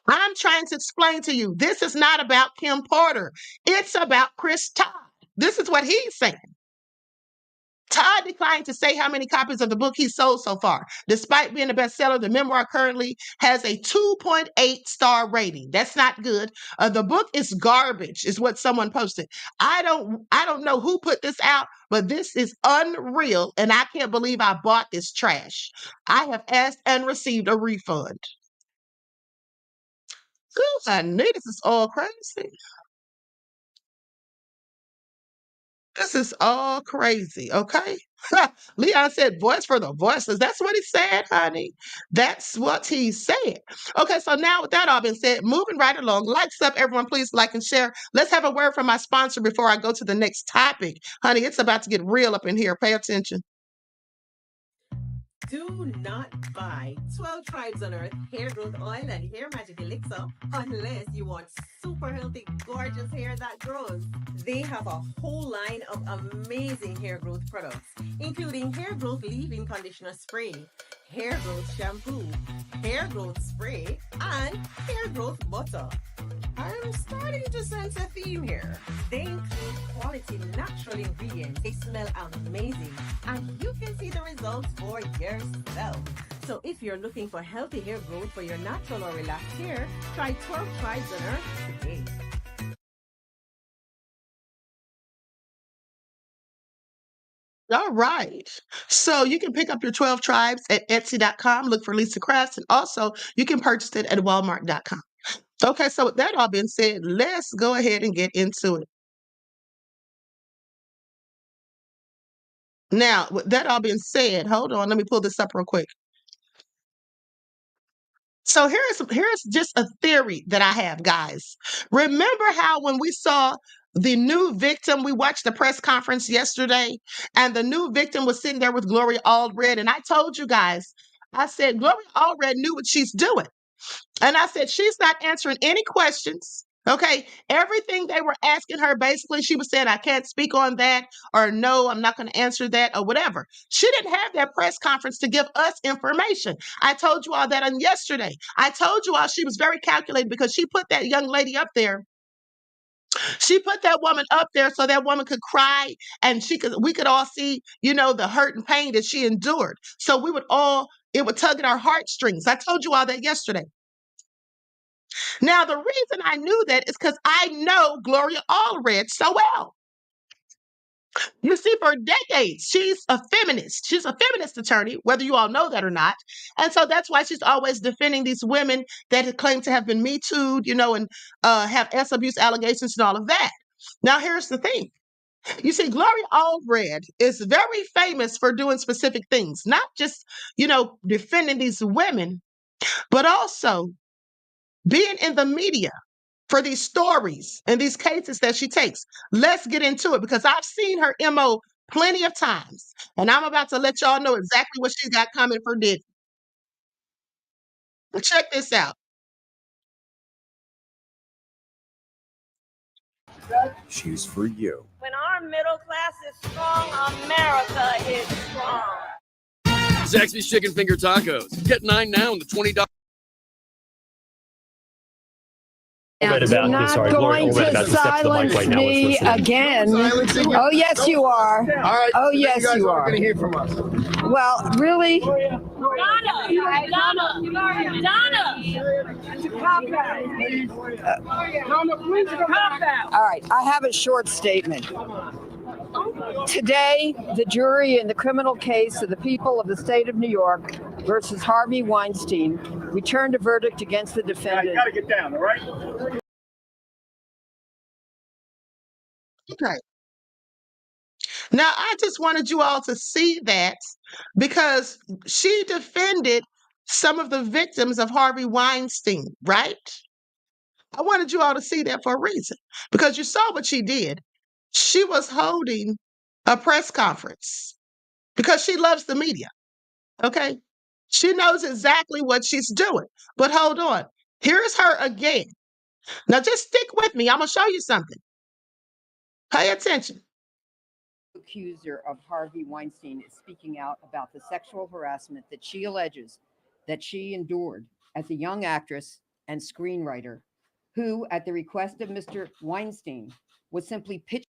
I'm trying to explain to you, this is not about Kim Porter. It's about Chris Todd. This is what he's saying. Todd declined to say how many copies of the book he sold so far. Despite being a bestseller, the memoir currently has a 2.8-star rating. That's not good. The book is garbage, is what someone posted. I don't know who put this out, but this is unreal, and I can't believe I bought this trash. I have asked and received a refund. Ooh, I knew this is all crazy. This is all crazy, okay? Leon said, voice for the voiceless. That's what he said, honey. That's what he said. Okay, so now with that all being said, moving right along, like, sub, everyone, please like and share. Let's have a word from my sponsor before I go to the next topic. Honey, it's about to get real up in here. Pay attention. Do not buy 12 Tribes on Earth hair growth oil and hair magic elixir unless you want super healthy, gorgeous hair that grows. They have a whole line of amazing hair growth products, including hair growth leave-in conditioner spray, hair growth shampoo, hair growth spray, and hair growth butter. I'm starting to sense a theme here. They include quality natural ingredients. They smell amazing, and you can see the results for yourself. So if you're looking for healthy hair growth for your natural or relaxed hair, try 12 Tribes on Earth today. All right. So you can pick up your 12 Tribes at Etsy.com. Look for Lisa Crafts, and also you can purchase it at Walmart.com. Okay, so with that all being said, let's go ahead and get into it. Now, with that all being said, hold on, let me pull this up real quick. So here's just a theory that I have, guys. Remember how when we saw the new victim, we watched the press conference yesterday, and the new victim was sitting there with Gloria Allred, and I told you guys, I said Gloria Allred knew what she's doing. And I said, she's not answering any questions. Okay. Everything they were asking her, basically, she was saying, I can't speak on that, or no, I'm not going to answer that, or whatever. She didn't have that press conference to give us information. I told you all that on yesterday. I told you all she was very calculated because she put that young lady up there. She put that woman up there so that woman could cry and we could all see, the hurt and pain that she endured. So it would tug at our heartstrings. I told you all that yesterday. Now, the reason I knew that is because I know Gloria Allred so well. You see, for decades, she's a feminist. She's a feminist attorney, whether you all know that or not. And so that's why she's always defending these women that claim to have been Me Too'd, and have S abuse allegations and all of that. Now, here's the thing. You see, Gloria Allred is very famous for doing specific things, not just, defending these women, but also being in the media for these stories and these cases that she takes. Let's get into it because I've seen her MO plenty of times. And I'm about to let y'all know exactly what she's got coming for Diddy. But check this out. She's for you. When our middle class is strong, America is strong. Zaxby's Chicken Finger Tacos. Get 9 now in the $20. You're not going to silence me again. Oh, yes, you are. Oh, yes, you are. Well, really? Donna! All right, I have a short statement. Today, the jury in the criminal case of the people of the state of New York versus Harvey Weinstein returned a verdict against the defendant. You gotta get down, all right? Okay. Now, I just wanted you all to see that because she defended some of the victims of Harvey Weinstein, right? I wanted you all to see that for a reason because you saw what she did. She was holding a press conference because she loves the media. Okay. She knows exactly what she's doing. But hold on. Here's her again. Now just stick with me. I'm going to show you something. Pay attention. Accuser of Harvey Weinstein is speaking out about the sexual harassment that she alleges that she endured as a young actress and screenwriter who, at the request of Mr. Weinstein, was simply pitched.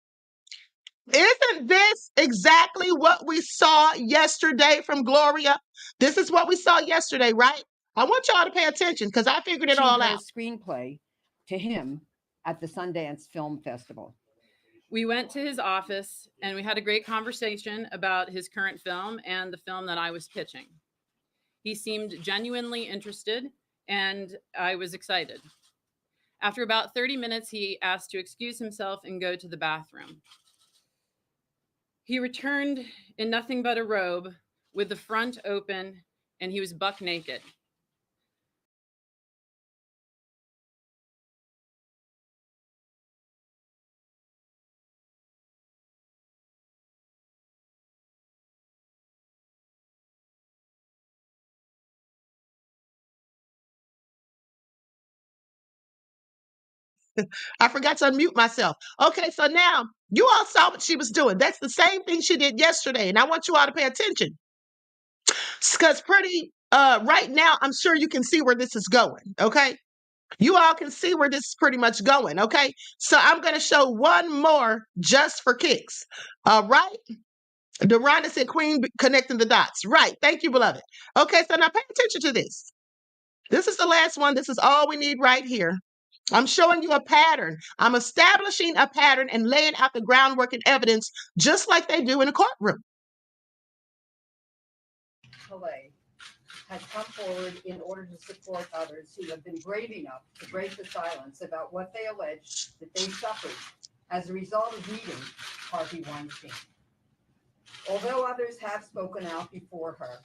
Isn't this exactly what we saw yesterday from Gloria? This is what we saw yesterday, right? I want y'all to pay attention because I figured it all out. Screenplay to him at the Sundance Film Festival. We went to his office and we had a great conversation about his current film and the film that I was pitching. He seemed genuinely interested and I was excited. After about 30 minutes, he asked to excuse himself and go to the bathroom. He returned in nothing but a robe with the front open and he was buck naked. I forgot to unmute myself. Okay, so now you all saw what she was doing. That's the same thing she did yesterday. And I want you all to pay attention. Because right now, I'm sure you can see where this is going. Okay. You all can see where this is pretty much going. Okay. So I'm going to show one more just for kicks. Right. Deronda said Queen connecting the dots. Right. Thank you, beloved. Okay. So now pay attention to this. This is the last one. This is all we need right here. I'm showing you a pattern. I'm establishing a pattern and laying out the groundwork and evidence just like they do in a courtroom. Plea has come forward in order to support others who have been brave enough to break the silence about what they allege that they suffered as a result of meeting Harvey Weinstein. Although others have spoken out before her,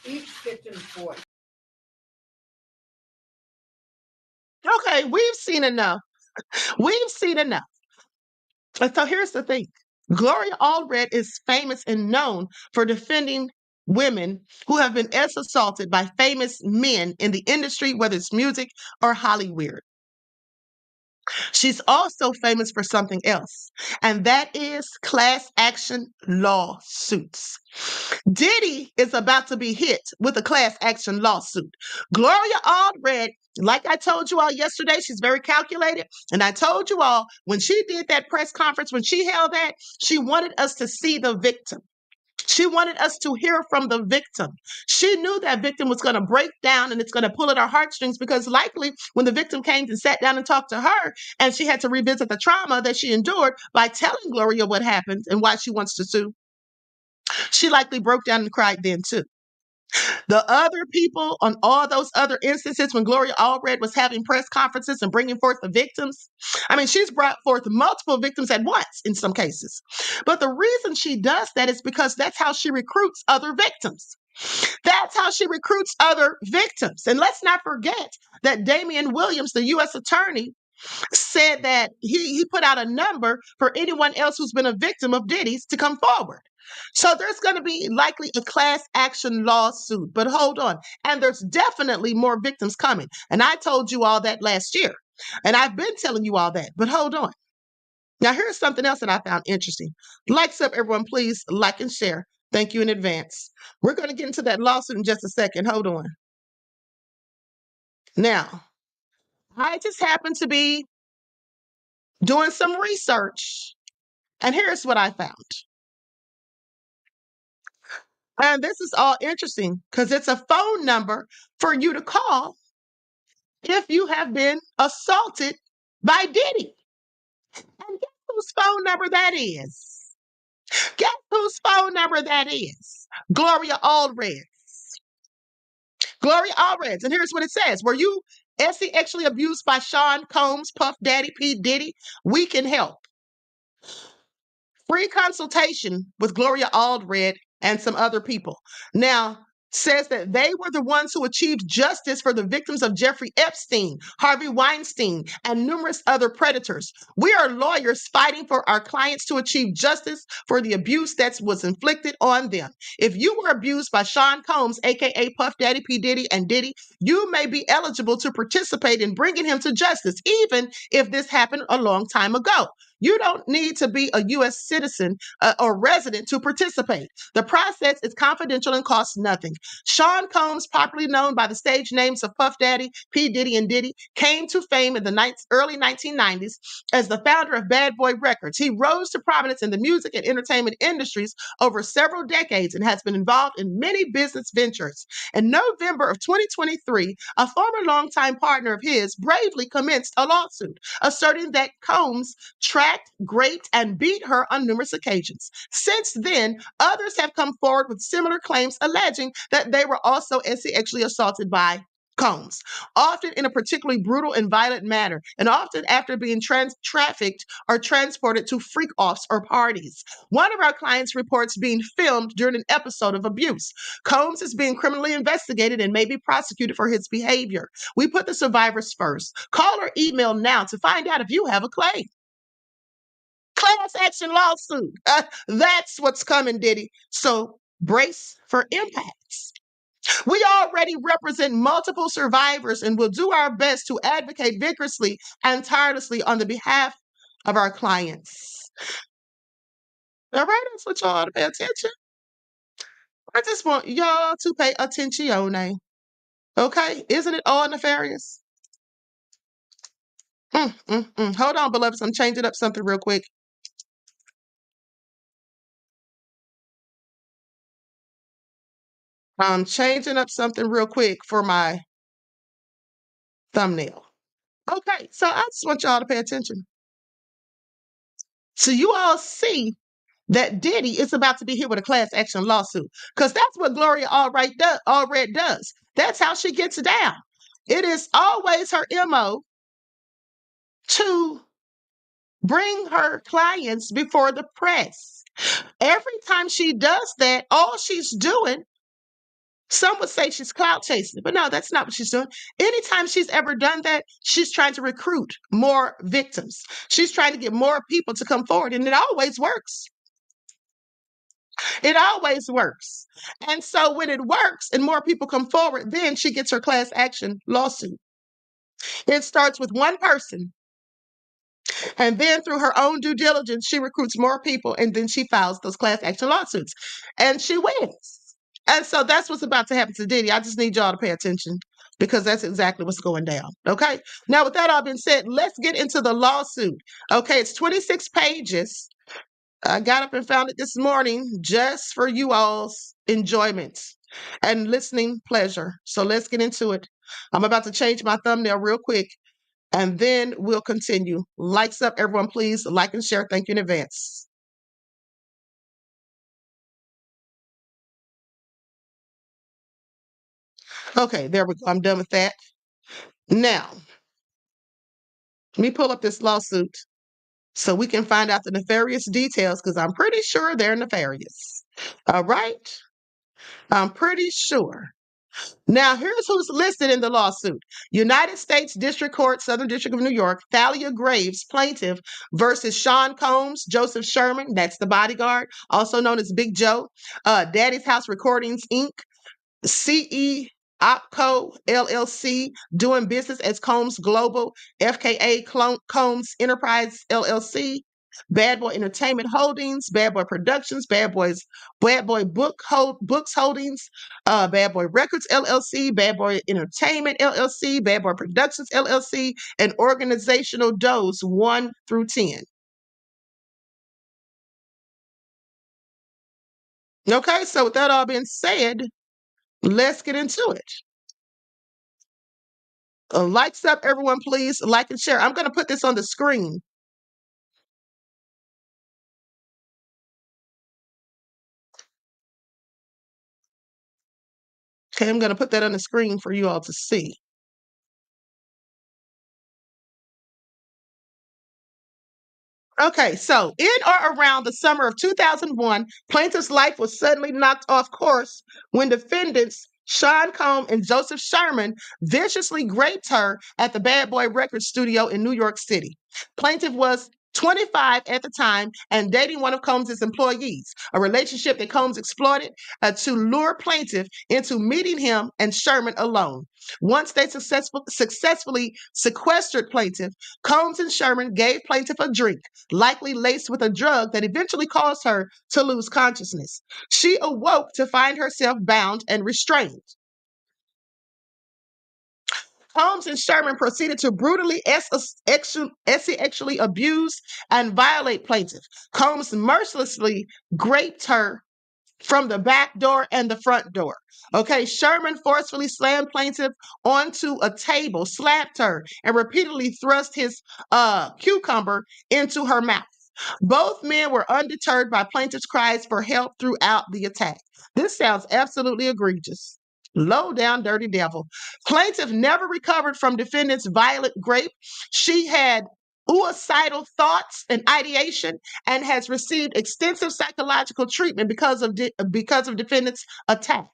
each victim's voice Okay, we've seen enough. We've seen enough. And so here's the thing. Gloria Allred is famous and known for defending women who have been assaulted by famous men in the industry, whether it's music or Hollywood. She's also famous for something else, and that is class action lawsuits. Diddy is about to be hit with a class action lawsuit. Gloria Allred, like I told you all yesterday, she's very calculated. And I told you all when she did that press conference, when she held that, she wanted us to see the victim. She wanted us to hear from the victim. She knew that victim was going to break down and it's going to pull at our heartstrings because likely when the victim came and sat down and talked to her and she had to revisit the trauma that she endured by telling Gloria what happened and why she wants to sue, she likely broke down and cried then too. The other people on all those other instances when Gloria Allred was having press conferences and bringing forth the victims, I mean, she's brought forth multiple victims at once in some cases. But the reason she does that is because that's how she recruits other victims. That's how she recruits other victims. And let's not forget that Damian Williams, the U.S. attorney, said that he put out a number for anyone else who's been a victim of Diddy's to come forward. So there's going to be likely a class action lawsuit, but hold on. And there's definitely more victims coming. And I told you all that last year. And I've been telling you all that, but hold on. Now, here's something else that I found interesting. Likes up, everyone, please like and share. Thank you in advance. We're going to get into that lawsuit in just a second. Hold on. Now, I just happen to be doing some research, and here's what I found. And this is all interesting because it's a phone number for you to call if you have been assaulted by Diddy. And guess whose phone number that is? Guess whose phone number that is? Gloria Allred's. Gloria Allred's. And here's what it says. Were you sexually abused by Sean Combs, Puff Daddy, P. Diddy? We can help. Free consultation with Gloria Allred and some other people. Now, says that they were the ones who achieved justice for the victims of Jeffrey Epstein, Harvey Weinstein, and numerous other predators. We are lawyers fighting for our clients to achieve justice for the abuse that was inflicted on them. If you were abused by Sean Combs, aka Puff Daddy, P. Diddy, and Diddy, you may be eligible to participate in bringing him to justice, even if this happened a long time ago. You don't need to be a U.S. citizen or resident to participate. The process is confidential and costs nothing. Sean Combs, popularly known by the stage names of Puff Daddy, P. Diddy, and Diddy, came to fame in the early 1990s as the founder of Bad Boy Records. He rose to prominence in the music and entertainment industries over several decades and has been involved in many business ventures. In November of 2023, a former longtime partner of his bravely commenced a lawsuit, asserting that Combs tracked, raped, and beat her on numerous occasions. Since then, others have come forward with similar claims alleging that they were also sexually assaulted by Combs, often in a particularly brutal and violent manner, and often after being trafficked or transported to freak-offs or parties. One of our clients reports being filmed during an episode of abuse. Combs is being criminally investigated and may be prosecuted for his behavior. We put the survivors first. Call or email now to find out if you have a claim. Class action lawsuit. That's what's coming, Diddy. So brace for impacts. We already represent multiple survivors and will do our best to advocate vigorously and tirelessly on the behalf of our clients. All right, I just want y'all to pay attention. I just want y'all to pay attention. Okay? Isn't it all nefarious? Hold on, beloveds. I'm changing up something real quick. I'm changing up something real quick for my thumbnail. Okay, so I just want y'all to pay attention. So you all see that Diddy is about to be hit with a class action lawsuit because that's what Gloria Allred does. That's how she gets down. It is always her MO to bring her clients before the press. Every time she does that, all she's doing Some would say she's clout chasing, but no, that's not what she's doing. Anytime she's ever done that, she's trying to recruit more victims. She's trying to get more people to come forward, and it always works. It always works. And so when it works and more people come forward, then she gets her class action lawsuit. It starts with one person. And then through her own due diligence, she recruits more people and then she files those class action lawsuits and she wins. And so that's what's about to happen to Diddy. I just need y'all to pay attention because that's exactly what's going down. Okay. Now, with that all being said, let's get into the lawsuit. Okay. It's 26 pages. I got up and found it this morning just for you all's enjoyment and listening pleasure. So let's get into it. I'm about to change my thumbnail real quick and then we'll continue. Likes up, everyone, please. Like and share. Thank you in advance. Okay, there we go. I'm done with that. Now, let me pull up this lawsuit so we can find out the nefarious details because I'm pretty sure they're nefarious. All right? I'm pretty sure. Now, here's who's listed in the lawsuit. United States District Court, Southern District of New York, Thalia Graves, plaintiff, versus Sean Combs, Joseph Sherman, that's the bodyguard, also known as Big Joe, Daddy's House Recordings, Inc., CE Opco LLC, doing business as Combs Global, FKA Combs Enterprise LLC, Bad Boy Entertainment Holdings, Bad Boy Productions, Bad Boy Books Holdings, Bad Boy Records LLC, Bad Boy Entertainment LLC, Bad Boy Productions LLC, and organizational does 1 through 10. Okay, so with that all being said, let's get into it. Likes up, everyone, please. Like and share. I'm going to put this on the screen. Okay, I'm going to put that on the screen for you all to see. Okay, so in or around the summer of 2001, plaintiff's life was suddenly knocked off course when defendants Sean Combs and Joseph Sherman viciously raped her at the Bad Boy Records studio in New York City. Plaintiff was 25 at the time and dating one of Combs' employees, a relationship that Combs exploited to lure plaintiff into meeting him and Sherman alone. Once they successfully sequestered plaintiff, Combs and Sherman gave plaintiff a drink, likely laced with a drug that eventually caused her to lose consciousness. She awoke to find herself bound and restrained. Combs and Sherman proceeded to brutally sexually abuse and violate plaintiff. Combs mercilessly raped her from the back door and the front door. Okay, Sherman forcefully slammed plaintiff onto a table, slapped her, and repeatedly thrust his cucumber into her mouth. Both men were undeterred by plaintiff's cries for help throughout the attack. This sounds absolutely egregious. Low down, dirty devil. Plaintiff never recovered from defendant's violent rape. She had suicidal thoughts and ideation and has received extensive psychological treatment because of defendant's attack.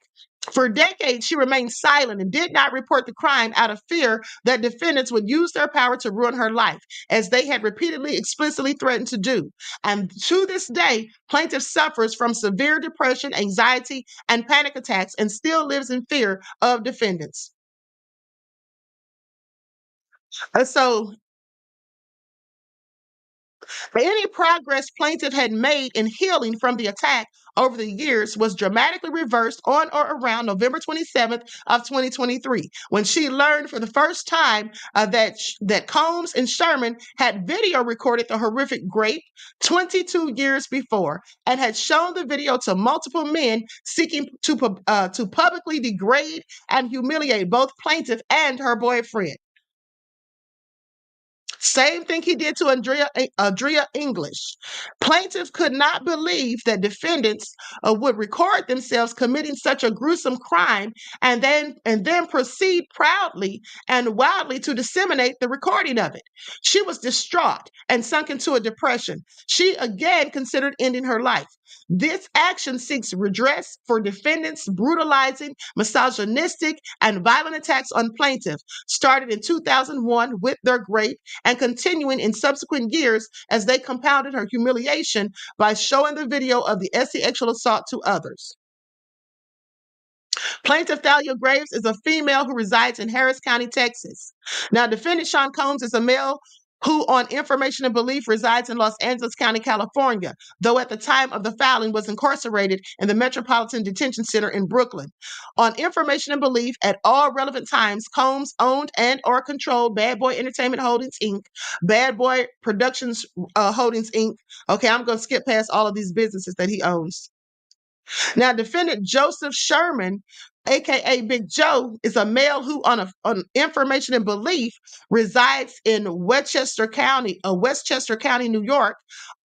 For decades, she remained silent and did not report the crime out of fear that defendants would use their power to ruin her life, as they had repeatedly explicitly threatened to do. And to this day, plaintiff suffers from severe depression, anxiety, and panic attacks and still lives in fear of defendants. So any progress plaintiff had made in healing from the attack over the years was dramatically reversed on or around November 27th of 2023, when she learned for the first time that Combs and Sherman had video recorded the horrific rape 22 years before and had shown the video to multiple men seeking to publicly degrade and humiliate both plaintiff and her boyfriend. Same thing he did to Andrea English. Plaintiff could not believe that defendants would record themselves committing such a gruesome crime and then proceed proudly and wildly to disseminate the recording of it. She was distraught and sunk into a depression. She again considered ending her life. This action seeks redress for defendants' brutalizing, misogynistic, and violent attacks on plaintiff, started in 2001 with their grape and continuing in subsequent years as they compounded her humiliation by showing the video of the sexual assault to others. Plaintiff Thalia Graves is a female who resides in Harris County, Texas. Now, defendant Sean Combs is a male who, on information and belief, resides in Los Angeles County, California, though at the time of the filing was incarcerated in the Metropolitan Detention Center in Brooklyn. On information and belief, at all relevant times, Combs owned and or controlled Bad Boy Entertainment Holdings, Inc., Bad Boy Productions Holdings, Inc. Okay, I'm going to skip past all of these businesses that he owns. Now, defendant Joseph Sherman, aka Big Joe, is a male who, on information and belief, resides in Westchester County, New York.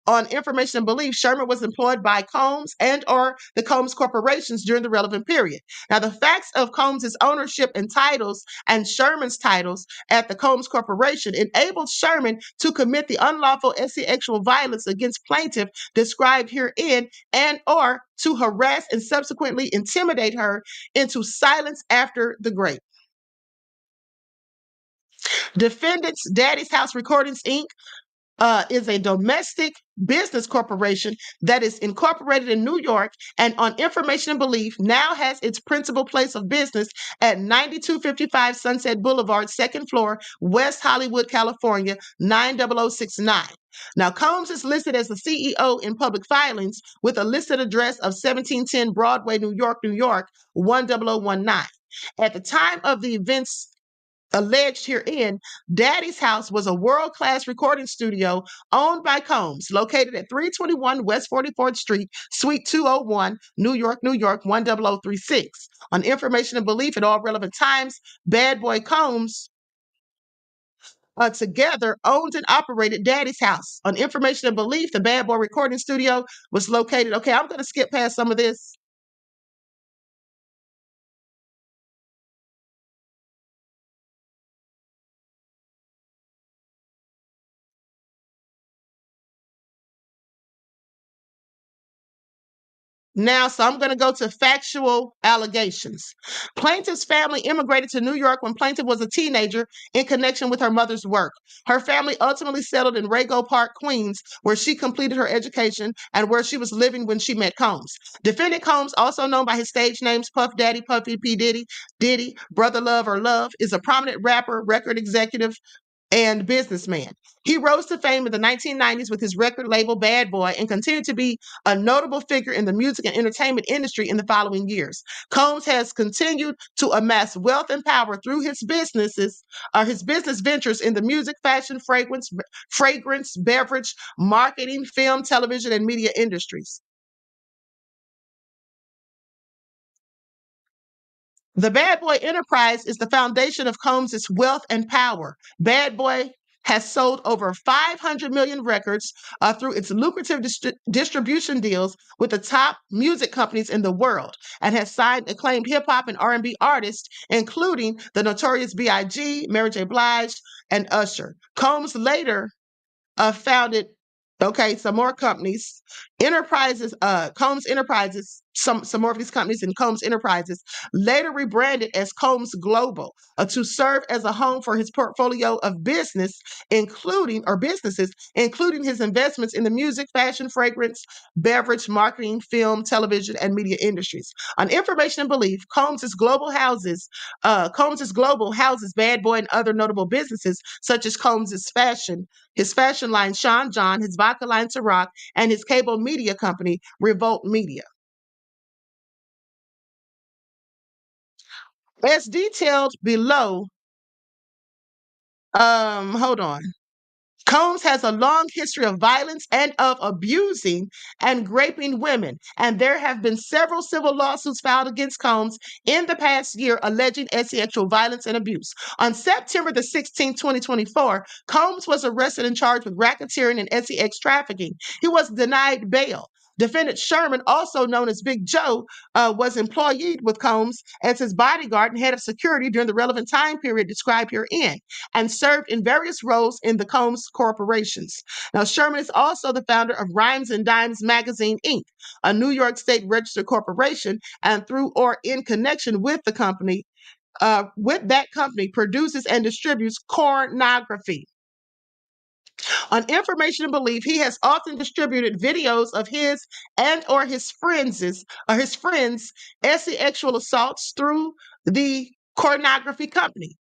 On information and belief, Sherman was employed by Combs and or the Combs corporations during the relevant period. Now, the facts of Combs' ownership and titles and Sherman's titles at the Combs Corporation enabled Sherman to commit the unlawful sexual violence against plaintiff described herein and or to harass and subsequently intimidate her into silence after the grape. Defendant's Daddy's House Recordings, Inc. Is a domestic business corporation that is incorporated in New York and, on information and belief, now has its principal place of business at 9255 Sunset Boulevard, second floor, West Hollywood, California, 90069. Now, Combs is listed as the CEO in public filings with a listed address of 1710 Broadway, New York, 10019. At the time of the events alleged herein, Daddy's House was a world-class recording studio owned by Combs, located at 321 West 44th Street, Suite 201, New York, 10036. On information and belief at all relevant times, Bad Boy Combs together owned and operated Daddy's House. On information and belief, the Bad Boy recording studio was located. Okay, I'm going to skip past some of this. Now, so I'm going to go to factual allegations. Plaintiff's family immigrated to New York when plaintiff was a teenager in connection with her mother's work. Her family ultimately settled in Rego Park, Queens, where she completed her education and where she was living when she met Combs. Defendant Combs, also known by his stage names Puff Daddy, Puffy, P. Diddy, Brother Love or Love, is a prominent rapper, record executive, and businessman. He rose to fame in the 1990s with his record label Bad Boy and continued to be a notable figure in the music and entertainment industry in the following years. Combs has continued to amass wealth and power through his business ventures in the music, fashion, fragrance, beverage, marketing, film, television, and media industries. The Bad Boy enterprise is the foundation of Combs' wealth and power. Bad Boy has sold over 500 million records through its lucrative distribution deals with the top music companies in the world, and has signed acclaimed hip-hop and R&B artists, including the Notorious B.I.G., Mary J. Blige, and Usher. Combs later founded some more companies. Combs Enterprises, some more of these companies in Combs Enterprises, later rebranded as Combs Global to serve as a home for his portfolio of businesses, including his investments in the music, fashion, fragrance, beverage, marketing, film, television, and media industries. On information and belief, Combs Global houses Bad Boy and other notable businesses such as Combs' fashion, his fashion line Sean John, his vodka line Ciroc, and his cable media company Revolt Media. As detailed below, hold on. Combs has a long history of violence and of abusing and raping women, and there have been several civil lawsuits filed against Combs in the past year alleging sexual violence and abuse. On September the 16th, 2024, Combs was arrested and charged with racketeering and sex trafficking. He was denied bail. Defendant Sherman, also known as Big Joe, was employed with Combs as his bodyguard and head of security during the relevant time period described herein, and served in various roles in the Combs corporations. Now, Sherman is also the founder of Rhymes and Dimes Magazine, Inc., a New York State registered corporation, and through or in connection with the company, with that company, produces and distributes pornography. On information and belief, he has often distributed videos of his and or his friends' sexual assaults through the pornography company.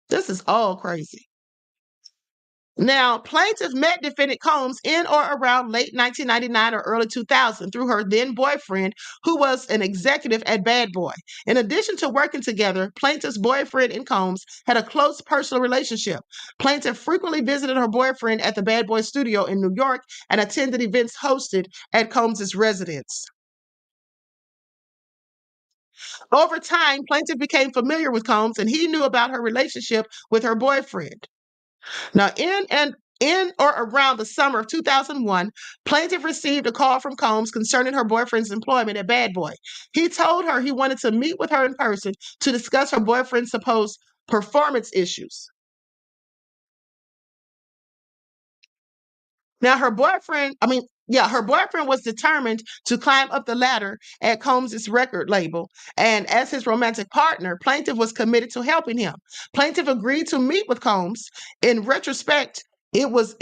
This is all crazy. Now, plaintiff met defendant Combs in or around late 1999 or early 2000 through her then boyfriend, who was an executive at Bad Boy. In addition to working together, plaintiff's boyfriend and Combs had a close personal relationship. Plaintiff frequently visited her boyfriend at the Bad Boy studio in New York and attended events hosted at Combs' residence. Over time, plaintiff became familiar with Combs and he knew about her relationship with her boyfriend. Now, in or around the summer of 2001, plaintiff received a call from Combs concerning her boyfriend's employment at Bad Boy. He told her he wanted to meet with her in person to discuss her boyfriend's supposed performance issues. Now, her boyfriend was determined to climb up the ladder at Combs' record label, and as his romantic partner, plaintiff was committed to helping him. Plaintiff agreed to meet with Combs. In retrospect, it was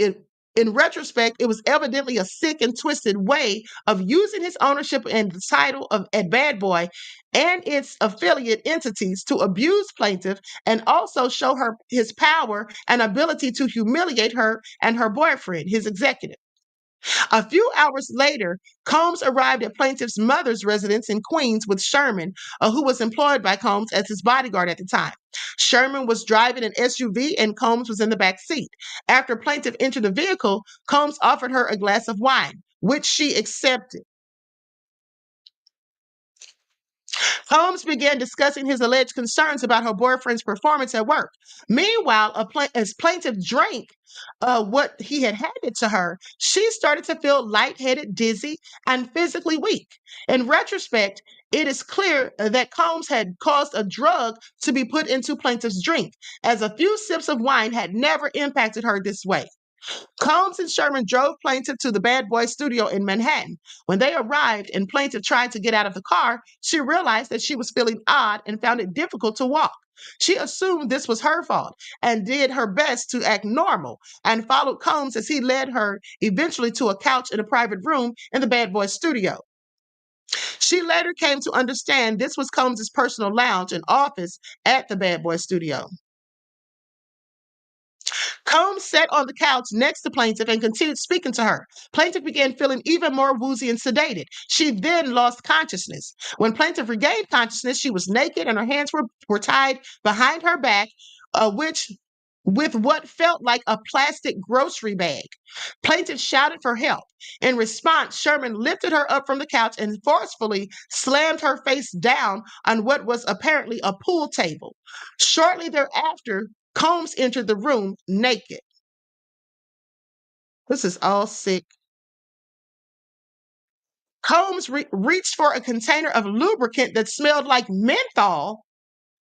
evidently a sick and twisted way of using his ownership and the title at Bad Boy and its affiliate entities to abuse plaintiff and also show her his power and ability to humiliate her and her boyfriend, his executive. A few hours later, Combs arrived at plaintiff's mother's residence in Queens with Sherman, who was employed by Combs as his bodyguard at the time. Sherman was driving an SUV and Combs was in the back seat. After plaintiff entered the vehicle, Combs offered her a glass of wine, which she accepted. Combs began discussing his alleged concerns about her boyfriend's performance at work. Meanwhile, as plaintiff drank what he had handed to her, she started to feel lightheaded, dizzy, and physically weak. In retrospect, it is clear that Combs had caused a drug to be put into plaintiff's drink, as a few sips of wine had never impacted her this way. Combs and Sherman drove plaintiff to the Bad Boy studio in Manhattan. When they arrived and plaintiff tried to get out of the car, she realized that she was feeling odd and found it difficult to walk. She assumed this was her fault and did her best to act normal and followed Combs as he led her eventually to a couch in a private room in the Bad Boy studio. She later came to understand this was Combs' personal lounge and office at the Bad Boy studio. Combs sat on the couch next to plaintiff and continued speaking to her. Plaintiff began feeling even more woozy and sedated. She then lost consciousness. When plaintiff regained consciousness, she was naked and her hands were tied behind her back, with what felt like a plastic grocery bag. Plaintiff shouted for help. In response, Sherman lifted her up from the couch and forcefully slammed her face down on what was apparently a pool table. Shortly thereafter, Combs entered the room naked. This is all sick. Combs reached for a container of lubricant that smelled like menthol.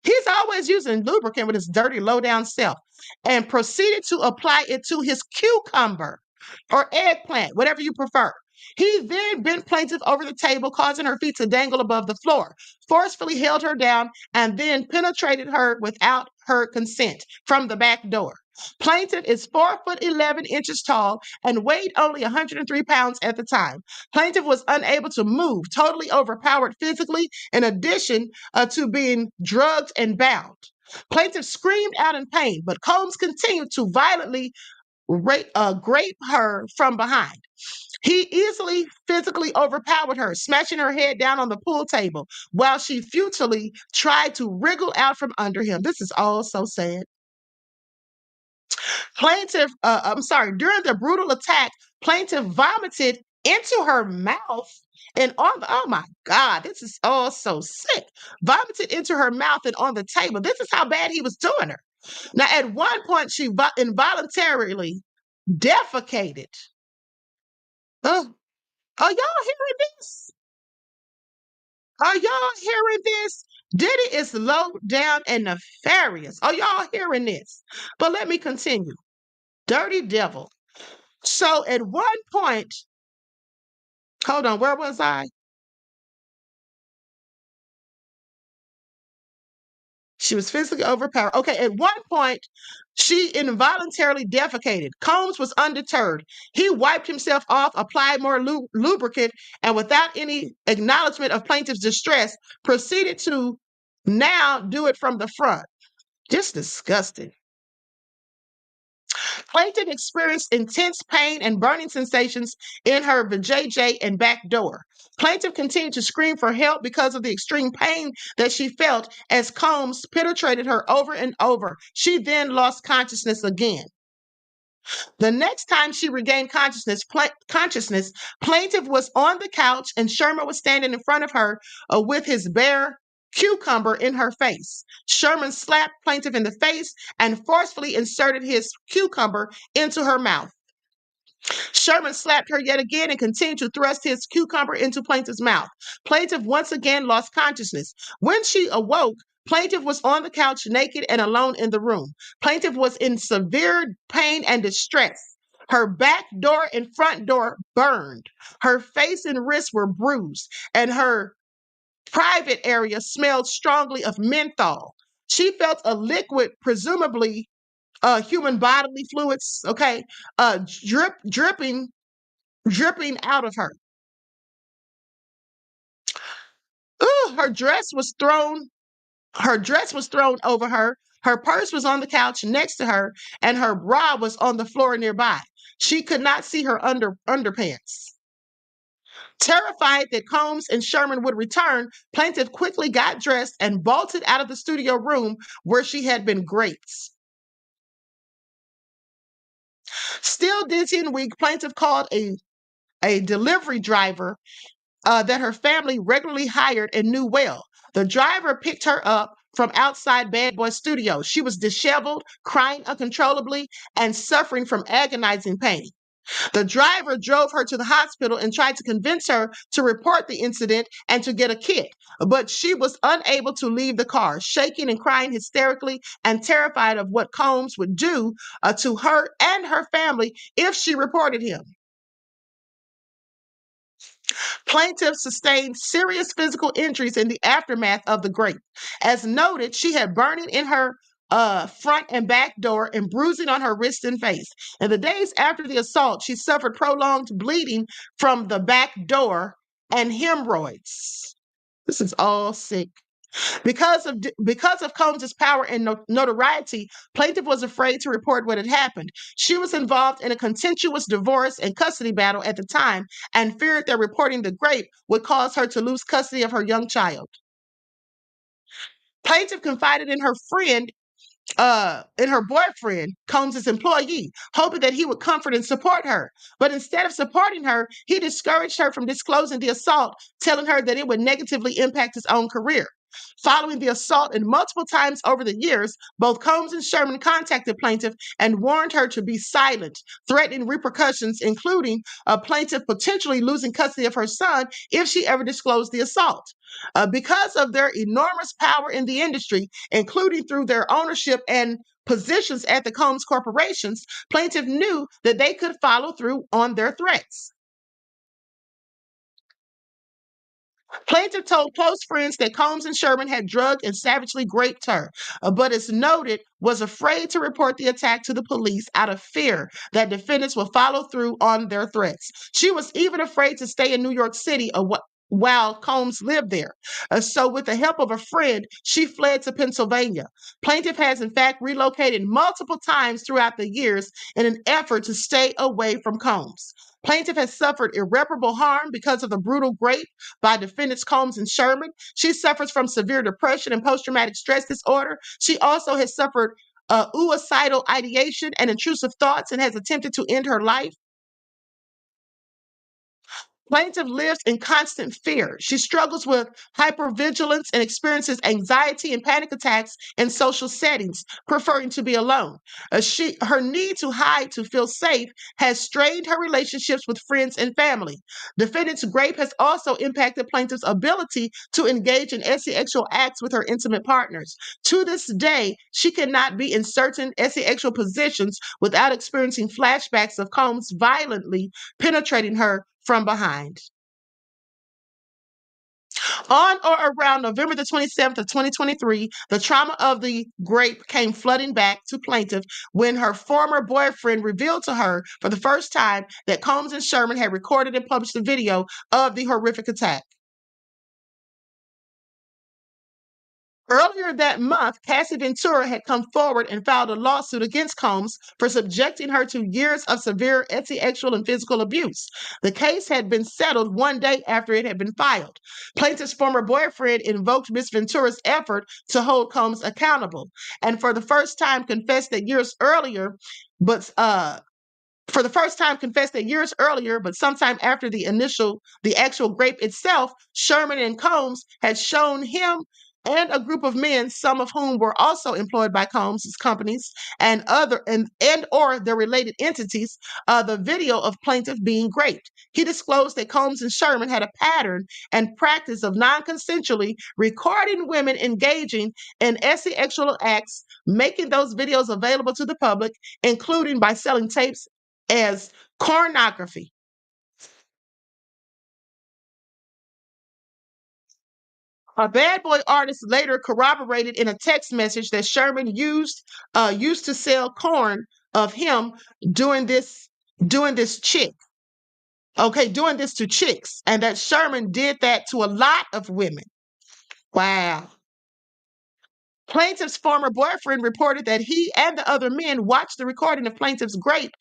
He's always using lubricant with his dirty, low-down self, and proceeded to apply it to his cucumber or eggplant, whatever you prefer. He then bent plaintiff over the table, causing her feet to dangle above the floor, forcefully held her down, and then penetrated her without her consent from the back door. Plaintiff is 4'11" tall and weighed only 103 pounds at the time. Plaintiff was unable to move, totally overpowered physically, in addition to being drugged and bound. Plaintiff screamed out in pain, but Combs continued to violently grape her from behind. He easily physically overpowered her, smashing her head down on the pool table while she futilely tried to wriggle out from under him. This is all so sad. During the brutal attack, plaintiff vomited into her mouth and oh my God, this is all so sick. Vomited into her mouth and on the table. This is how bad he was doing her. Now, at one point, she involuntarily defecated. Are y'all hearing this? Are y'all hearing this? Diddy is low down and nefarious. Are y'all hearing this? But let me continue. Dirty devil. So at one point, hold on, where was I? She was physically overpowered. Okay, at one point, she involuntarily defecated. Combs was undeterred. He wiped himself off, applied more lubricant, and without any acknowledgement of plaintiff's distress, proceeded to now do it from the front. Just disgusting. Plaintiff experienced intense pain and burning sensations in her vajayjay and back door. Plaintiff continued to scream for help because of the extreme pain that she felt as Combs penetrated her over and over. She then lost consciousness again. The next time she regained consciousness, plaintiff was on the couch and Sherman was standing in front of her with his bare cucumber in her face. Sherman slapped plaintiff in the face and forcefully inserted his cucumber into her mouth. Sherman slapped her yet again and continued to thrust his cucumber into plaintiff's mouth. Plaintiff once again lost consciousness. When she awoke, plaintiff was on the couch naked and alone in the room. Plaintiff was in severe pain and distress. Her back door and front door burned. Her face and wrists were bruised, and her private area smelled strongly of menthol. She felt a liquid, presumably human bodily fluids, okay, dripping out of her. Ooh, her dress was thrown over her. Her purse was on the couch next to her, and her bra was on the floor nearby. She could not see her underpants. Terrified that Combs and Sherman would return, plaintiff quickly got dressed and bolted out of the studio room where she had been raped. Still dizzy and weak, plaintiff called a delivery driver that her family regularly hired and knew well. The driver picked her up from outside Bad Boy Studio. She was disheveled, crying uncontrollably, and suffering from agonizing pain. The driver drove her to the hospital and tried to convince her to report the incident and to get a kit, but she was unable to leave the car, shaking and crying hysterically and terrified of what Combs would do to her and her family if she reported him. Plaintiff sustained serious physical injuries in the aftermath of the rape. As noted, she had burning in her front and back door and bruising on her wrist and face. In the days after the assault, she suffered prolonged bleeding from the back door and hemorrhoids. This is all sick. Because of Combs' power and notoriety, plaintiff was afraid to report what had happened. She was involved in a contentious divorce and custody battle at the time and feared that reporting the rape would cause her to lose custody of her young child. Plaintiff confided in her boyfriend, Combs' employee, hoping that he would comfort and support her. But instead of supporting her, he discouraged her from disclosing the assault, telling her that it would negatively impact his own career. Following the assault and multiple times over the years, both Combs and Sherman contacted plaintiff and warned her to be silent, threatening repercussions, including a plaintiff potentially losing custody of her son if she ever disclosed the assault. Because of their enormous power in the industry, including through their ownership and positions at the Combs corporations, plaintiff knew that they could follow through on their threats. Plaintiff told close friends that Combs and Sherman had drugged and savagely raped her, but as noted, was afraid to report the attack to the police out of fear that defendants would follow through on their threats. She was even afraid to stay in New York City while Combs lived there. So with the help of a friend, she fled to Pennsylvania. Plaintiff has in fact relocated multiple times throughout the years in an effort to stay away from Combs. Plaintiff has suffered irreparable harm because of the brutal rape by defendants Combs and Sherman. She suffers from severe depression and post-traumatic stress disorder. She also has suffered suicidal ideation and intrusive thoughts and has attempted to end her life. Plaintiff lives in constant fear. She struggles with hypervigilance and experiences anxiety and panic attacks in social settings, preferring to be alone. Her need to hide to feel safe has strained her relationships with friends and family. Defendant's rape has also impacted plaintiff's ability to engage in sexual acts with her intimate partners. To this day, she cannot be in certain sexual positions without experiencing flashbacks of Combs violently penetrating her from behind. On or around November the 27th of 2023, the trauma of the rape came flooding back to plaintiff when her former boyfriend revealed to her for the first time that Combs and Sherman had recorded and published a video of the horrific attack. Earlier that month, Cassie Ventura had come forward and filed a lawsuit against Combs for subjecting her to years of severe sexual and physical abuse. The case had been settled one day after it had been filed. Plaintiff's former boyfriend invoked Miss Ventura's effort to hold Combs accountable, and for the first time confessed that years earlier, but sometime after the actual rape itself, Sherman and Combs had shown him and a group of men, some of whom were also employed by Combs' companies and or their related entities, the video of plaintiff being raped. He disclosed that Combs and Sherman had a pattern and practice of non-consensually recording women engaging in sexual acts, making those videos available to the public, including by selling tapes as pornography. A Bad Boy artist later corroborated in a text message that Sherman used to sell corn of him doing this chick. Okay, doing this to chicks, and that Sherman did that to a lot of women. Wow. Plaintiff's former boyfriend reported that he and the other men watched the recording of plaintiff's rape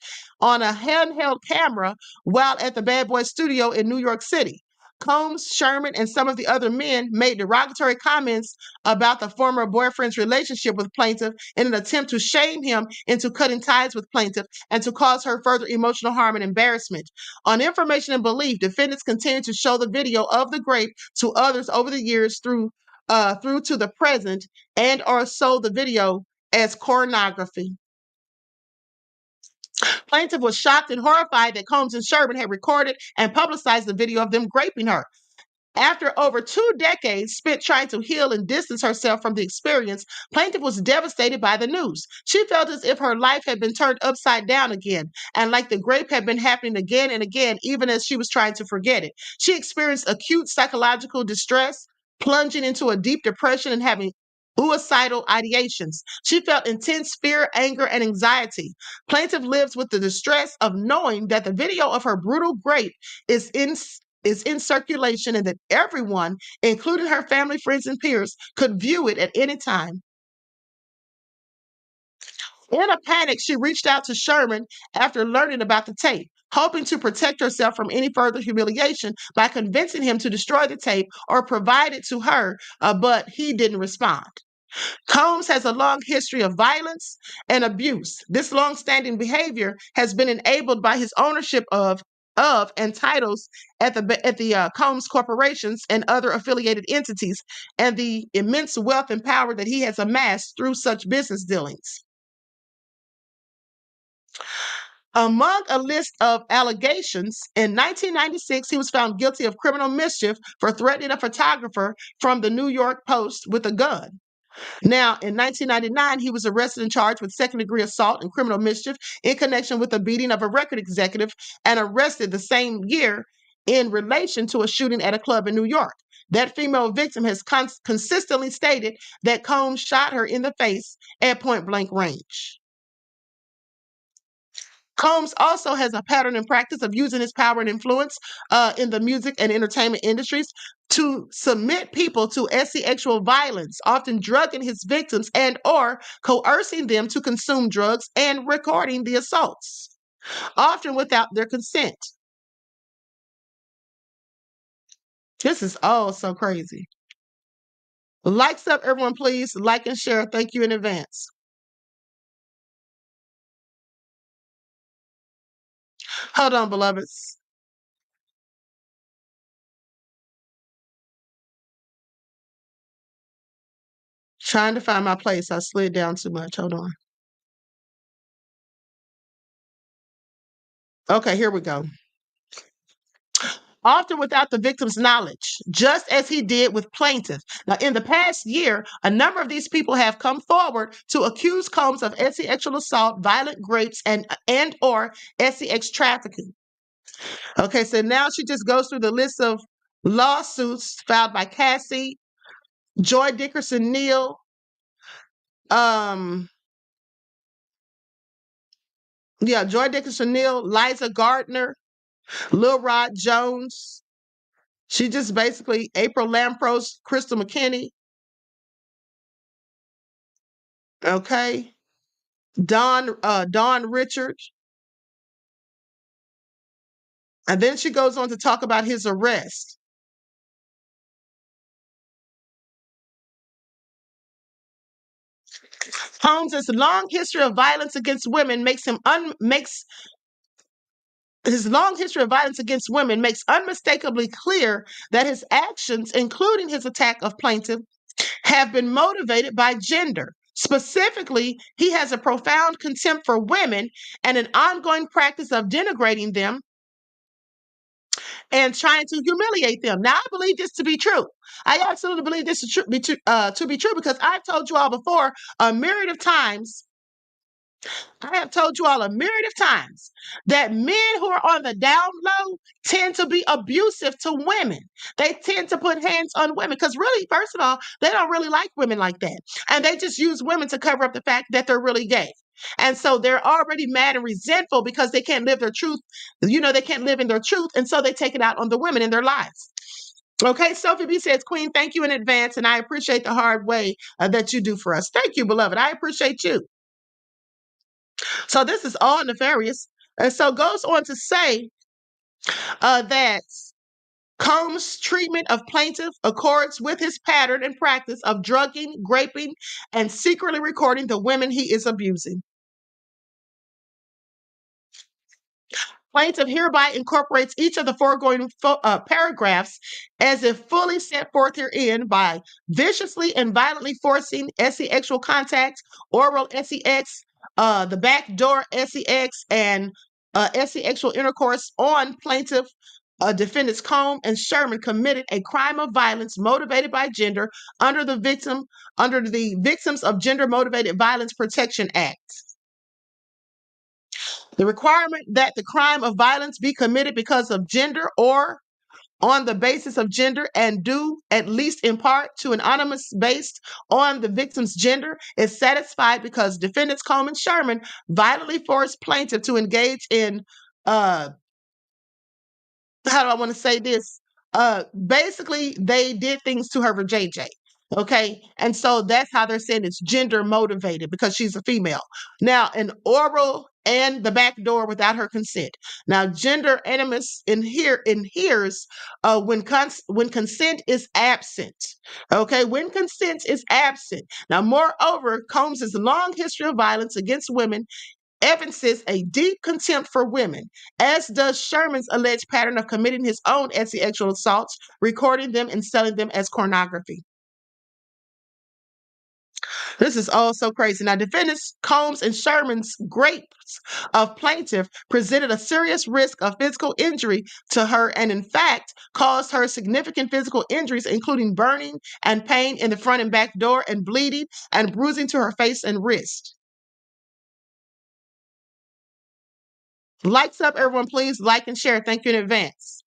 on a handheld camera while at the Bad Boy studio in New York City. Combs, Sherman, and some of the other men made derogatory comments about the former boyfriend's relationship with plaintiff in an attempt to shame him into cutting ties with plaintiff and to cause her further emotional harm and embarrassment. On information and belief, defendants continued to show the video of the rape to others over the years through to the present, and or sold the video as pornography. Plaintiff was shocked and horrified that Combs and Sherman had recorded and publicized the video of them raping her. After over 2 decades spent trying to heal and distance herself from the experience, plaintiff was devastated by the news. She felt as if her life had been turned upside down again, and like the rape had been happening again and again, even as she was trying to forget it. She experienced acute psychological distress, plunging into a deep depression and having suicidal ideations. She felt intense fear, anger, and anxiety. Plaintiff lives with the distress of knowing that the video of her brutal rape is in circulation and that everyone, including her family, friends, and peers, could view it at any time. In a panic, she reached out to Sherman after learning about the tape, hoping to protect herself from any further humiliation by convincing him to destroy the tape or provide it to her, but he didn't respond. Combs has a long history of violence and abuse. This long-standing behavior has been enabled by his ownership of and titles at the Combs corporations and other affiliated entities, and the immense wealth and power that he has amassed through such business dealings. Among a list of allegations, in 1996, he was found guilty of criminal mischief for threatening a photographer from the New York Post with a gun. Now, in 1999, he was arrested and charged with second-degree assault and criminal mischief in connection with the beating of a record executive, and arrested the same year in relation to a shooting at a club in New York. That female victim has consistently stated that Combs shot her in the face at point-blank range. Combs also has a pattern and practice of using his power and influence in the music and entertainment industries to submit people to sexual violence, often drugging his victims and or coercing them to consume drugs and recording the assaults, often without their consent. This is all so crazy. Likes up, everyone, please. Like and share. Thank you in advance. Hold on, beloveds. Trying to find my place. I slid down too much. Hold on. Okay, here we go. Often without the victim's knowledge, just as he did with plaintiff. Now, in the past year, a number of these people have come forward to accuse Combs of sexual assault, violent rapes, and or sex trafficking. Okay, so now she just goes through the list of lawsuits filed by Cassie, Joy Dickerson Neal, Joy Dickerson Neal, Liza Gardner, Lil Rod Jones. She just basically April Lampros, Crystal McKinney. Okay. Dawn Richards. And then she goes on to talk about his arrest. Holmes's long history of violence against women makes his long history of violence against women makes unmistakably clear that his actions, including his attack of plaintiff, have been motivated by gender. Specifically, he has a profound contempt for women and an ongoing practice of denigrating them and trying to humiliate them. Now, I believe this to be true. I absolutely believe this to be true because I've told you all before a myriad of times. I have told you all a myriad of times that men who are on the down low tend to be abusive to women. They tend to put hands on women because really, first of all, they don't really like women like that. And they just use women to cover up the fact that they're really gay. And so they're already mad and resentful because they can't live their truth. They can't live in their truth. And so they take it out on the women in their lives. Okay, Sophie B says, Queen, thank you in advance. And I appreciate the hard way that you do for us. Thank you, beloved. I appreciate you. So this is all nefarious. And so goes on to say that Combs' treatment of plaintiff accords with his pattern and practice of drugging, raping, and secretly recording the women he is abusing. Plaintiff hereby incorporates each of the foregoing paragraphs as if fully set forth herein by viciously and violently forcing sexual contact, oral sex, the backdoor sex, and sexual intercourse on plaintiff defendants Combs and Sherman committed a crime of violence motivated by gender under the Victims of Gender Motivated Violence Protection Act. The requirement that the crime of violence be committed because of gender or on the basis of gender and due, at least in part, to an animus based on the victim's gender is satisfied because defendants Combs and Sherman violently forced plaintiff to engage in, how do I want to say this? Basically, they did things to her for JJ. Okay. And so that's how they're saying it's gender motivated because she's a female. Now, an oral and the back door without her consent. Now, gender animus inheres when consent is absent. Okay. When consent is absent. Now, moreover, Combs' long history of violence against women evinces a deep contempt for women, as does Sherman's alleged pattern of committing his own sexual assaults, recording them and selling them as pornography. This is all so crazy. Now, defendants Combs and Sherman's grapes of plaintiff presented a serious risk of physical injury to her and, in fact, caused her significant physical injuries, including burning and pain in the front and back door and bleeding and bruising to her face and wrist. Likes up, everyone, please. Like and share. Thank you in advance.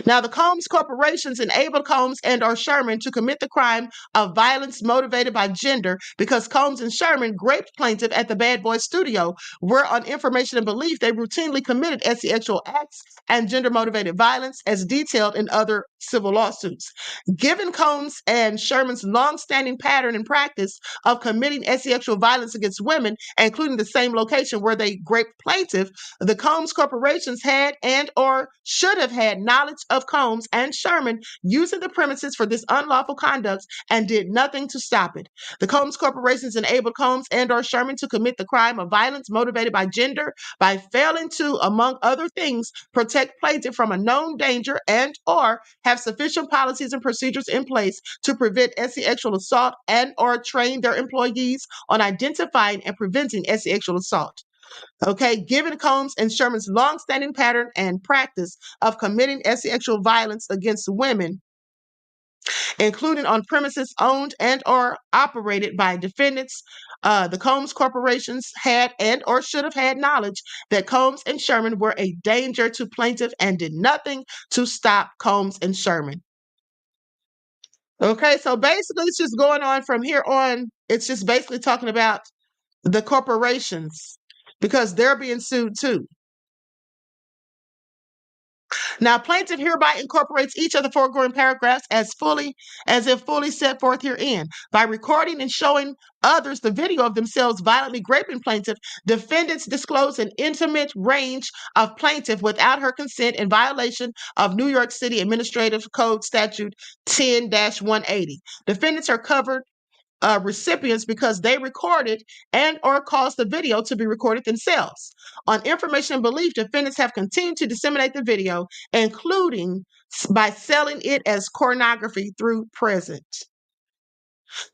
Now, the Combs corporations enabled Combs and or Sherman to commit the crime of violence motivated by gender because Combs and Sherman raped plaintiff at the Bad Boy Studio, where on information and belief they routinely committed sexual acts and gender-motivated violence as detailed in other civil lawsuits. Given Combs and Sherman's long-standing pattern and practice of committing sexual violence against women, including the same location where they raped plaintiff, the Combs corporations had and or should have had knowledge of Combs and Sherman using the premises for this unlawful conduct and did nothing to stop it. The Combs corporations enabled Combs and or Sherman to commit the crime of violence motivated by gender by failing to, among other things, protect plaintiff from a known danger and or have have sufficient policies and procedures in place to prevent sexual assault and or train their employees on identifying and preventing sexual assault. Okay, given Combs and Sherman's longstanding pattern and practice of committing sexual violence against women, including on premises owned and or operated by defendants, the Combs corporations had and or should have had knowledge that Combs and Sherman were a danger to plaintiff and did nothing to stop Combs and Sherman. Okay, so basically it's just going on from here on. It's just basically talking about the corporations because they're being sued too. Now, plaintiff hereby incorporates each of the foregoing paragraphs as if fully set forth herein. By recording and showing others the video of themselves violently raping plaintiff, defendants disclose an intimate range of plaintiff without her consent in violation of New York City Administrative Code Statute 10-180. Defendants are covered recipients because they recorded and or caused the video to be recorded themselves. On information and belief, defendants have continued to disseminate the video, including by selling it as pornography through present.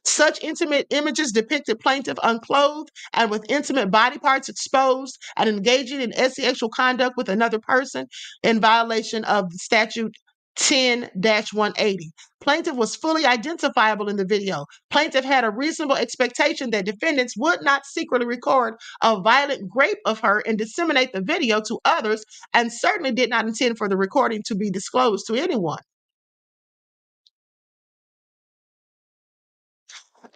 Such intimate images depicted plaintiff unclothed and with intimate body parts exposed and engaging in sexual conduct with another person in violation of the statute 10-180. Plaintiff was fully identifiable in the video. Plaintiff had a reasonable expectation that defendants would not secretly record a violent rape of her and disseminate the video to others, and certainly did not intend for the recording to be disclosed to anyone.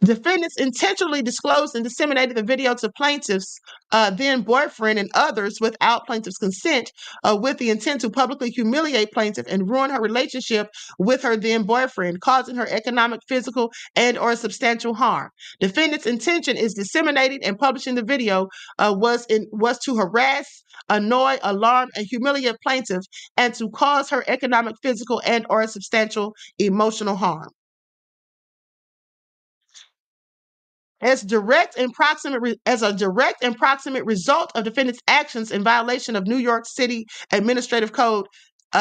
Defendants intentionally disclosed and disseminated the video to plaintiff's then boyfriend and others without plaintiff's consent, with the intent to publicly humiliate plaintiff and ruin her relationship with her then boyfriend, causing her economic, physical, and or substantial harm. Defendant's intention is disseminating and publishing the video was to harass, annoy, alarm, and humiliate plaintiff and to cause her economic, physical, and or substantial emotional harm. As a direct and proximate result of defendant's actions in violation of New York City Administrative Code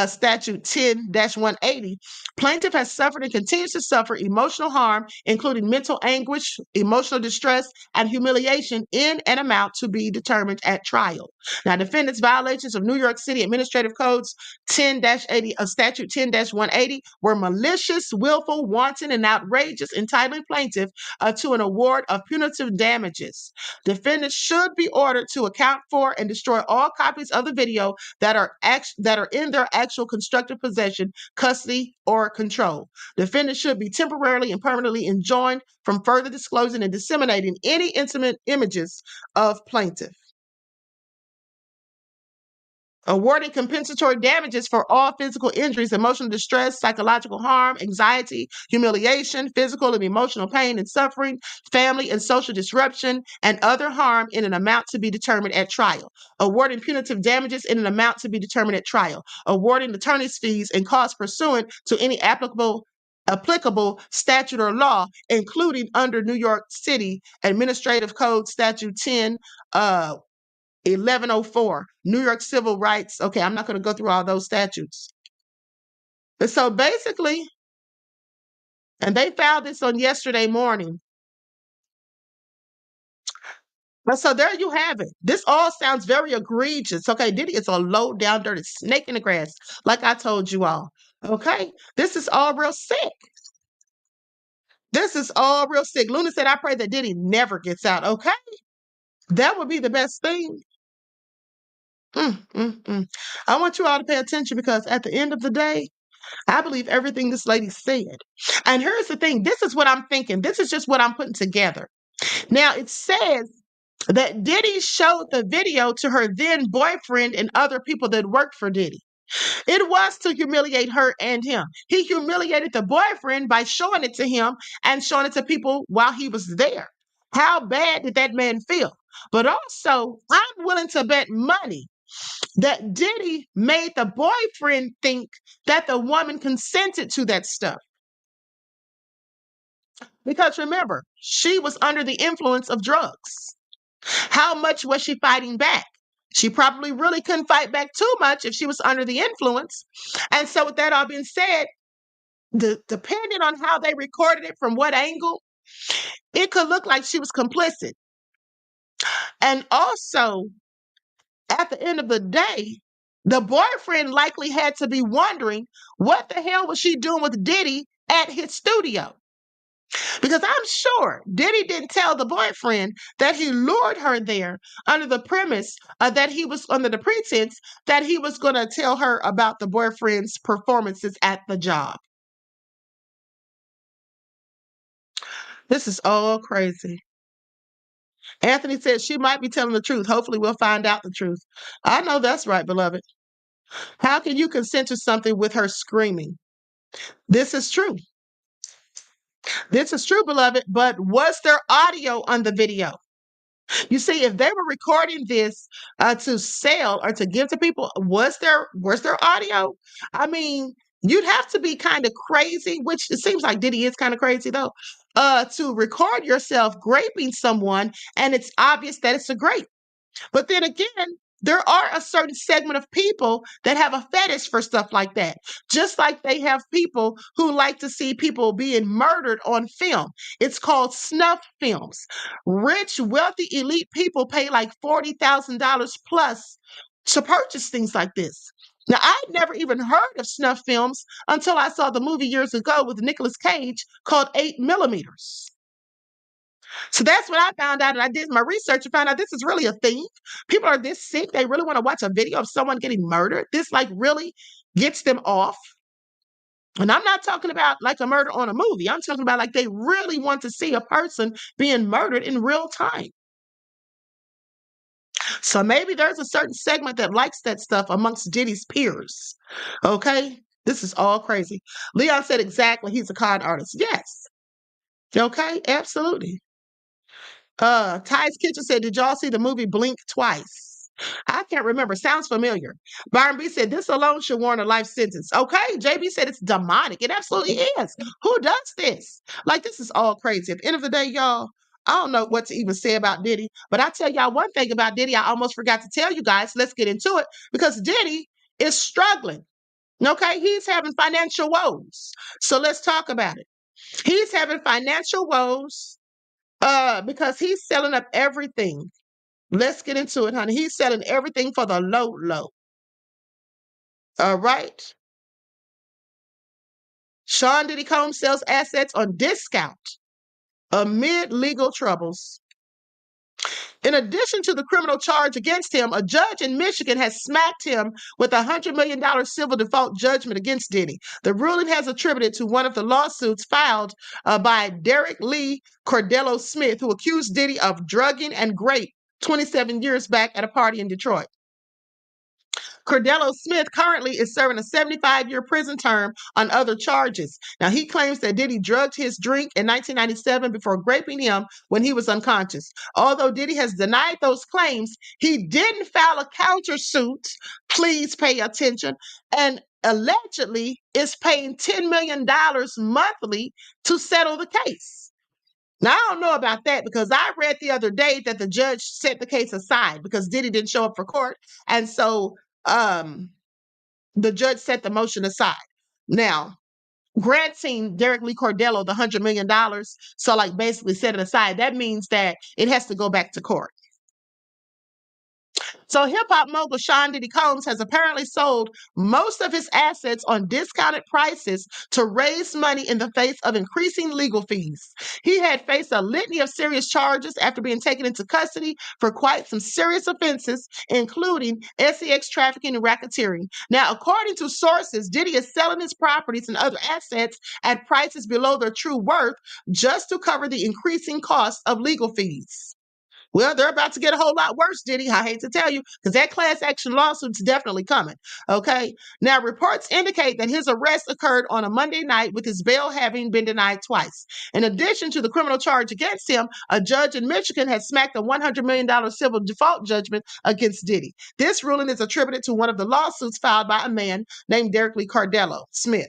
Statute 10-180, plaintiff has suffered and continues to suffer emotional harm, including mental anguish, emotional distress, and humiliation in an amount to be determined at trial. Now, defendant's violations of New York City Administrative Codes 10-80 of Statute 10-180 were malicious, willful, wanton, and outrageous, entitling plaintiff to an award of punitive damages. Defendants should be ordered to account for and destroy all copies of the video that are in their actual constructive possession, custody, or control. Defendants should be temporarily and permanently enjoined from further disclosing and disseminating any intimate images of plaintiff. Awarding compensatory damages for all physical injuries, emotional distress, psychological harm, anxiety, humiliation, physical and emotional pain and suffering, family and social disruption, and other harm in an amount to be determined at trial. Awarding punitive damages in an amount to be determined at trial. Awarding attorney's fees and costs pursuant to any applicable statute or law, including under New York City Administrative Code Statute 1104, New York Civil Rights. Okay, I'm not going to go through all those statutes. But so basically, and they filed this on yesterday morning. But so there you have it. This all sounds very egregious. Okay, Diddy is a low down, dirty snake in the grass, like I told you all. Okay, this is all real sick. This is all real sick. Luna said, I pray that Diddy never gets out. Okay, that would be the best thing. I want you all to pay attention because at the end of the day, I believe everything this lady said. And here's the thing. This is what I'm thinking. This is just what I'm putting together. Now, it says that Diddy showed the video to her then boyfriend and other people that worked for Diddy. It was to humiliate her and him. He humiliated the boyfriend by showing it to him and showing it to people while he was there. How bad did that man feel? But also, I'm willing to bet money that Diddy made the boyfriend think that the woman consented to that stuff. Because remember, she was under the influence of drugs. How much was she fighting back? She probably really couldn't fight back too much if she was under the influence. And so with that all being said, depending on how they recorded it from what angle, it could look like she was complicit. And also, at the end of the day, the boyfriend likely had to be wondering what the hell was she doing with Diddy at his studio. Because I'm sure Diddy didn't tell the boyfriend that he lured her there under the premise that he was under the pretense that he was going to tell her about the boyfriend's performances at the job. This is all crazy. Anthony said she might be telling the truth. Hopefully we'll find out the truth. I know that's right, beloved. How can you consent to something with her screaming? This is true. This is true, beloved, but was there audio on the video? You see, if they were recording this to sell or to give to people, was there audio? I mean, you'd have to be kind of crazy, which it seems like Diddy is kind of crazy though, to record yourself graping someone, and it's obvious that it's a grape. But then again, there are a certain segment of people that have a fetish for stuff like that. Just like they have people who like to see people being murdered on film. It's called snuff films. Rich, wealthy, elite people pay like $40,000 plus to purchase things like this. Now, I'd never even heard of snuff films until I saw the movie years ago with Nicolas Cage called 8 Millimeters. So that's what I found out, and I did my research and found out this is really a thing. People are this sick. They really want to watch a video of someone getting murdered. This like really gets them off. And I'm not talking about like a murder on a movie. I'm talking about like they really want to see a person being murdered in real time. So maybe there's a certain segment that likes that stuff amongst Diddy's peers. Okay? This is all crazy. Leon said exactly. He's a con artist. Yes. Okay? Absolutely. Ty's Kitchen said, did y'all see the movie Blink Twice? I can't remember. Sounds familiar. Byron B said, this alone should warrant a life sentence. Okay. JB said it's demonic. It absolutely is. Who does this? Like, this is all crazy. At the end of the day, y'all, I don't know what to even say about Diddy, but I tell y'all one thing about Diddy, I almost forgot to tell you guys. Let's get into it because Diddy is struggling. Okay. He's having financial woes. So let's talk about it. He's having financial woes. Because he's selling up everything. Let's get into it, honey. He's selling everything for the low. All right. Sean Diddy Combs sells assets on discount amid legal troubles. In addition to the criminal charge against him, a judge in Michigan has smacked him with a $100 million civil default judgment against Diddy. The ruling has attributed to one of the lawsuits filed by Derek Lee Cordello Smith, who accused Diddy of drugging and rape 27 years back at a party in Detroit. Cordello Smith currently is serving a 75-year prison term on other charges. Now, he claims that Diddy drugged his drink in 1997 before raping him when he was unconscious. Although Diddy has denied those claims, he didn't file a countersuit. Please pay attention. And allegedly is paying $10 million monthly to settle the case. Now, I don't know about that because I read the other day that the judge set the case aside because Diddy didn't show up for court. And so the judge set the motion aside. Now, granting Derek Lee Cordello the $100 million, so like basically set it aside, that means that it has to go back to court. So hip-hop mogul Sean Diddy Combs has apparently sold most of his assets on discounted prices to raise money in the face of increasing legal fees. He had faced a litany of serious charges after being taken into custody for quite some serious offenses, including sex trafficking and racketeering. Now, according to sources, Diddy is selling his properties and other assets at prices below their true worth just to cover the increasing cost of legal fees. Well, they're about to get a whole lot worse, Diddy. I hate to tell you, because that class action lawsuit's definitely coming. Okay. Now, reports indicate that his arrest occurred on a Monday night with his bail having been denied twice. In addition to the criminal charge against him, a judge in Michigan has smacked a $100 million civil default judgment against Diddy. This ruling is attributed to one of the lawsuits filed by a man named Derek Lee Cordello Smith.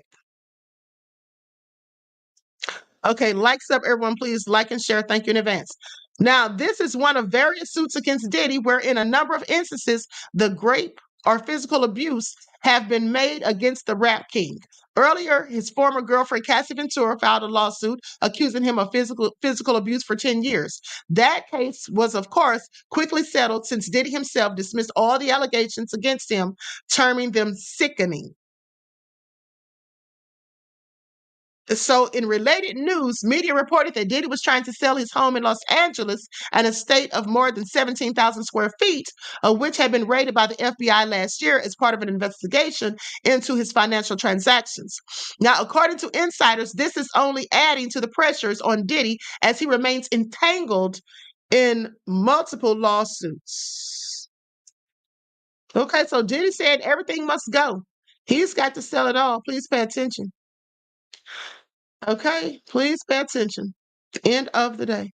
Okay, likes up, everyone. Please like and share. Thank you in advance. Now, this is one of various suits against Diddy, where in a number of instances, the grape or physical abuse have been made against the rap king. Earlier, his former girlfriend Cassie Ventura filed a lawsuit accusing him of physical abuse for 10 years. That case was, of course, quickly settled since Diddy himself dismissed all the allegations against him, terming them sickening. So, in related news, media reported that Diddy was trying to sell his home in Los Angeles, an estate of more than 17,000 square feet, which had been raided by the FBI last year as part of an investigation into his financial transactions. Now, according to insiders, this is only adding to the pressures on Diddy as he remains entangled in multiple lawsuits. Okay, so Diddy said everything must go. He's got to sell it all. Please pay attention. Okay, please pay attention. End of the day.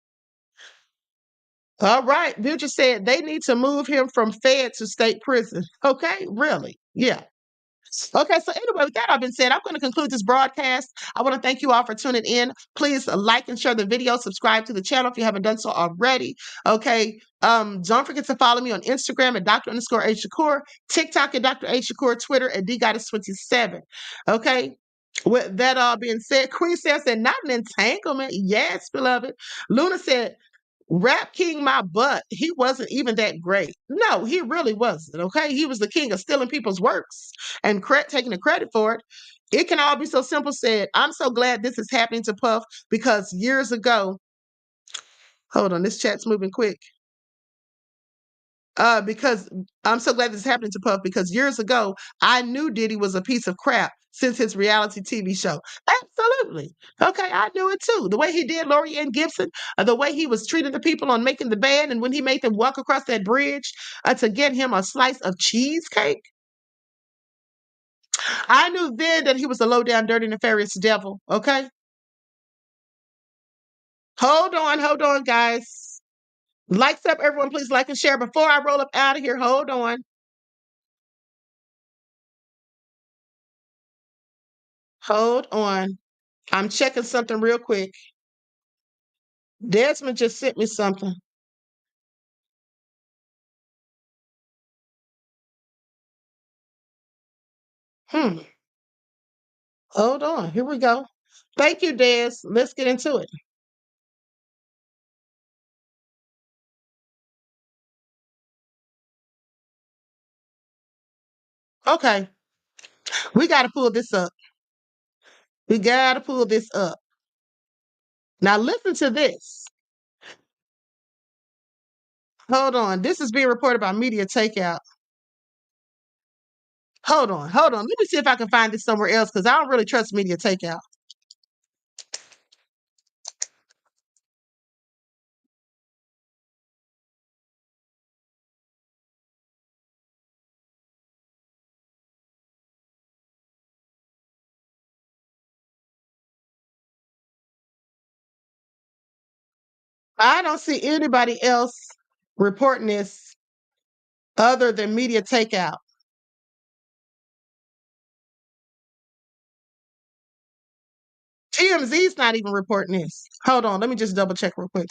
All right, Future said they need to move him from Fed to state prison. Okay, really? Yeah. Okay, so anyway, with that all been said, I'm going to conclude this broadcast. I want to thank you all for tuning in. Please like and share the video, subscribe to the channel if you haven't done so already. Okay, don't forget to follow me on Instagram at Dr_A_Shakur, TikTok at Dr. A Shakur, Twitter at DGoddess27. Okay. With that all being said, Queen said, not an entanglement. Yes, beloved. Luna said, Rap King my butt. He wasn't even that great. No, he really wasn't. Okay. He was the king of stealing people's works and taking the credit for it. It can all be so simple said. I'm so glad this is happening to Puff because years ago, hold on, this chat's moving quick. Because I'm so glad this is happening to Puff because years ago, I knew Diddy was a piece of crap since his reality TV show. Absolutely. Okay, I knew it too. The way he did Lori Ann Gibson, the way he was treating the people on Making the Band, and when he made them walk across that bridge to get him a slice of cheesecake. I knew then that he was a low down, dirty, nefarious devil. Okay. Hold on, guys. Likes up, everyone. Please like and share. Before I roll up out of here, hold on. Hold on. I'm checking something real quick. Desmond just sent me something. Hold on. Here we go. Thank you, Des. Let's get into it. Okay. We got to pull this up. We got to pull this up. Now, listen to this. Hold on. This is being reported by Media Takeout. Hold on. Let me see if I can find this somewhere else because I don't really trust Media Takeout. I don't see anybody else reporting this other than Media Takeout. TMZ's not even reporting this. Hold on. Let me just double check real quick.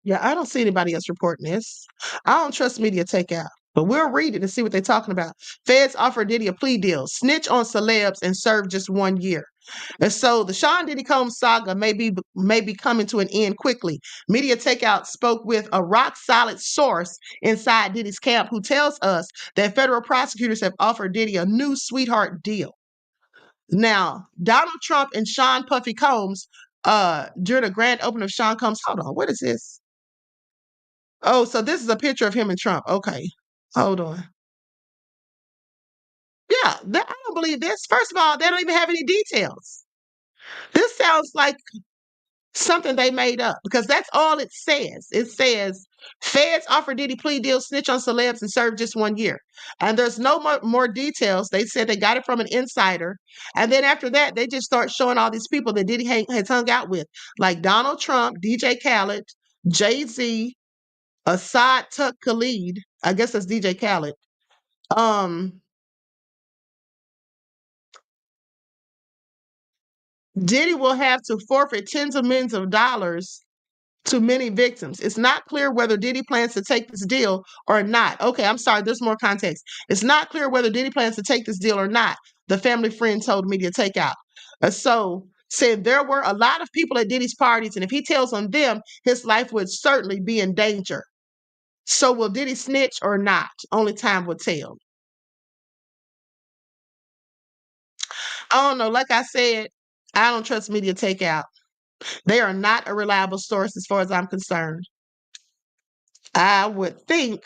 Yeah, I don't see anybody else reporting this. I don't trust Media Takeout. But we'll read it and see what they're talking about. Feds offer Diddy a plea deal, snitch on celebs, and serve just 1 year. And so the Sean Diddy Combs saga may be coming to an end quickly. Media Takeout spoke with a rock-solid source inside Diddy's camp who tells us that federal prosecutors have offered Diddy a new sweetheart deal. Now, Donald Trump and Sean Puffy Combs, during the grand opening of Sean Combs, hold on, what is this? Oh, so this is a picture of him and Trump. Okay. Hold on. Yeah, I don't believe this. First of all, they don't even have any details. This sounds like something they made up because that's all it says. It says feds offer Diddy plea deal, snitch on celebs, and serve just 1 year. And there's no more details. They said they got it from an insider. And then after that, they just start showing all these people that Diddy has hung out with, like Donald Trump, DJ Khaled, Jay-Z, Assad Tuck Khalid. I guess that's DJ Khaled. Diddy will have to forfeit tens of millions of dollars to many victims. It's not clear whether Diddy plans to take this deal or not. Okay, I'm sorry, there's more context. It's not clear whether Diddy plans to take this deal or not, the family friend told Media Takeout. So said there were a lot of people at Diddy's parties, and if he tells on them, his life would certainly be in danger. So will Diddy snitch or not? Only time will tell. I don't know. Like I said, I don't trust Media Takeout. They are not a reliable source as far as I'm concerned. I would think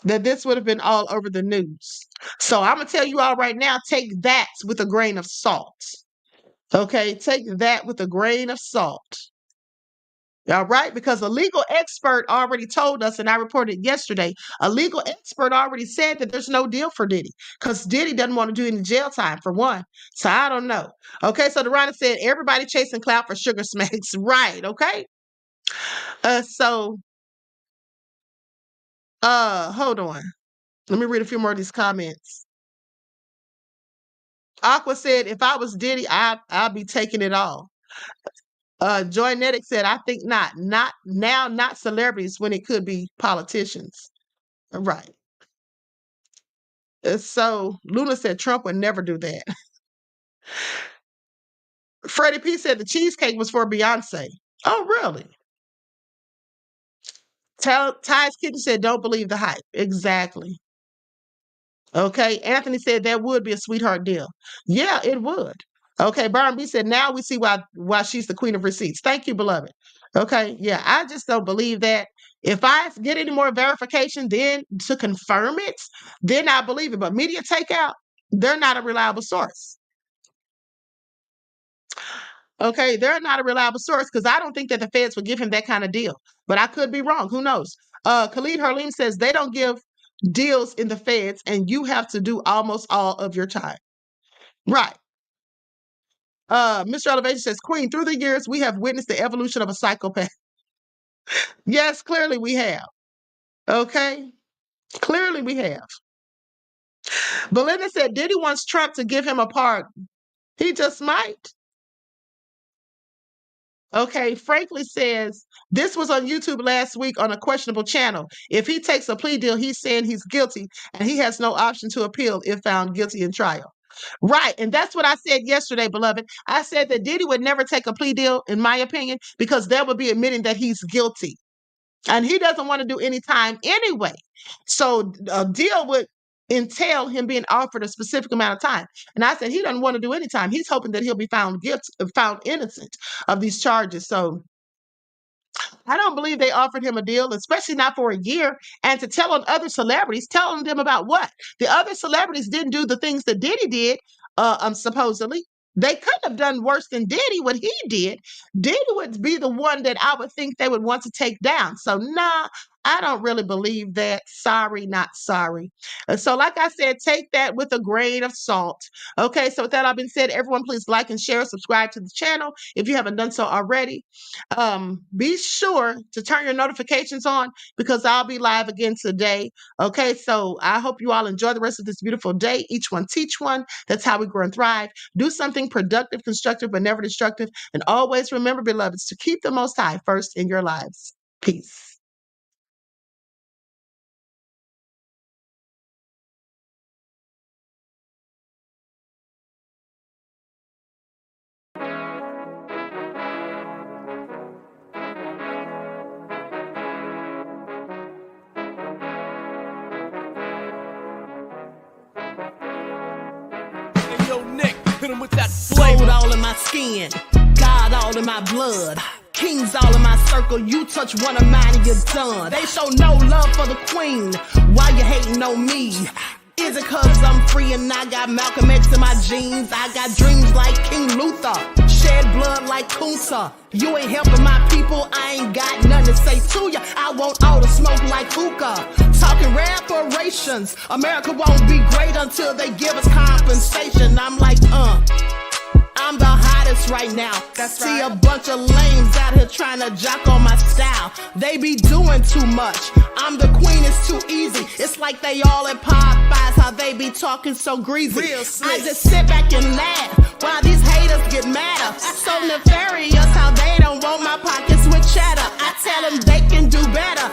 that this would have been all over the news. So I'm going to tell you all right now, take that with a grain of salt. Okay, take that with a grain of salt. All right, because a legal expert already told us, and I reported yesterday, a legal expert already said that there's no deal for Diddy because Diddy doesn't want to do any jail time, for one. So I don't know. Okay, so the writer said everybody chasing clout for Sugar Smacks. Right, okay? Hold on. Let me read a few more of these comments. Aqua said, if I was Diddy, I'd be taking it all. Joynetic said, I think not. Not now, not celebrities when it could be politicians. Right. So Luna said Trump would never do that. Freddie P said the cheesecake was for Beyonce. Oh, really? Ty's Kitten said, don't believe the hype. Exactly. Okay. Anthony said that would be a sweetheart deal. Yeah, it would. Okay. Byron B said, now we see why she's the queen of receipts. Thank you, beloved. Okay. Yeah, I just don't believe that. If I get any more verification then to confirm it, then I believe it. But Media Takeout, they're not a reliable source. Okay, they're not a reliable source because I don't think that the feds would give him that kind of deal. But I could be wrong. Who knows? Khalid Harleen says they don't give deals in the feds and you have to do almost all of your time. Right. Mr. Elevation says, Queen, through the years, we have witnessed the evolution of a psychopath. Yes, clearly we have. Okay? Clearly we have. Belinda said, Diddy wants Trump to give him a pardon. He just might. Okay, Frankly says, this was on YouTube last week on a questionable channel. If he takes a plea deal, he's saying he's guilty and he has no option to appeal if found guilty in trial. Right, and that's what I said yesterday, beloved. I said that Diddy would never take a plea deal, in my opinion, because that would be admitting that he's guilty. And he doesn't want to do any time anyway. So a deal would entail him being offered a specific amount of time. And I said he doesn't want to do any time. He's hoping that he'll be found innocent of these charges. So I don't believe they offered him a deal, especially not for a year. And to tell on other celebrities, telling them about what? The other celebrities didn't do the things that Diddy did, supposedly. They couldn't have done worse than Diddy, what he did. Diddy would be the one that I would think they would want to take down. So, nah, I don't really believe that. Sorry, not sorry. So, like I said, take that with a grain of salt. Okay, so with that all being said, everyone please like and share, subscribe to the channel if you haven't done so already. Be sure to turn your notifications on because I'll be live again today. Okay, so I hope you all enjoy the rest of this beautiful day. Each one teach one. That's how we grow and thrive. Do something productive, constructive, but never destructive. And always remember, beloveds, to keep the Most High first in your lives. Peace. Gold all in my skin, God all in my blood, kings all in my circle. You touch one of mine and you're done. They show no love for the queen. Why you hating on me? Is it cause I'm free and I got Malcolm X in my jeans? I got dreams like King Luther, shed blood like Kunsa. You ain't helping my people, I ain't got nothing to say to ya. I want all the smoke like hookah. Talking reparations, America won't be great until they give us compensation. I'm like, I'm the hottest right now. See a bunch of lames out here trying to jock on my style. They be doing too much. I'm the queen, it's too easy. It's like they all at Popeyes, how they be talking so greasy. I just sit back and laugh. while these haters get madder. So nefarious how they don't want my pockets with cheddar. I tell them they can do better.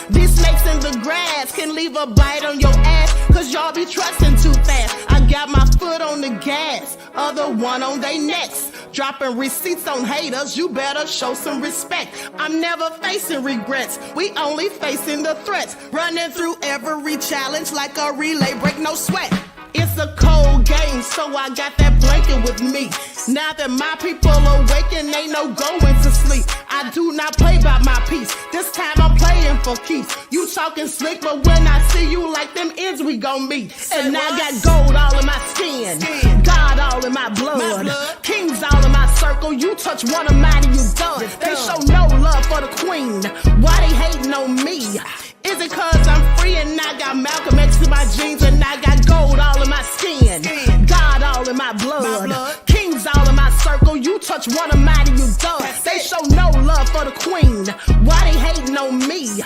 These snakes in the grass can leave a bite on your ass, cause y'all be trusting too fast. I got my foot on the gas, other one on they necks. Dropping receipts on haters, you better show some respect. I'm never facing regrets, we only facing the threats. Running through every challenge like a relay, break no sweat. It's a cold game, so I got that blanket with me. Now that my people awaken, ain't no going to sleep. I do not play by my piece, this time I'm playing for keeps. You talking slick, but when I see you like them ends, we gon' meet. And I got gold all in my skin, God all in my blood, kings all in my circle. You touch one of mine and you done. They show no love for the queen, why they hating on me? Is it cause I'm free and I got Malcolm X in my jeans and I got gold all in my skin, God all in my blood, kings all in my circle. You touch one of mine and you done. They show no love for the queen, why they hating on me?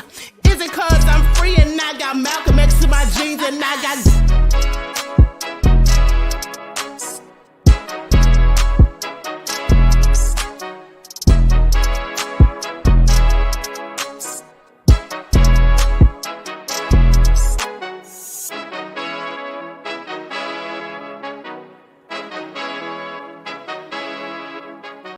Is it cause I'm free and I got Malcolm X in my jeans and I got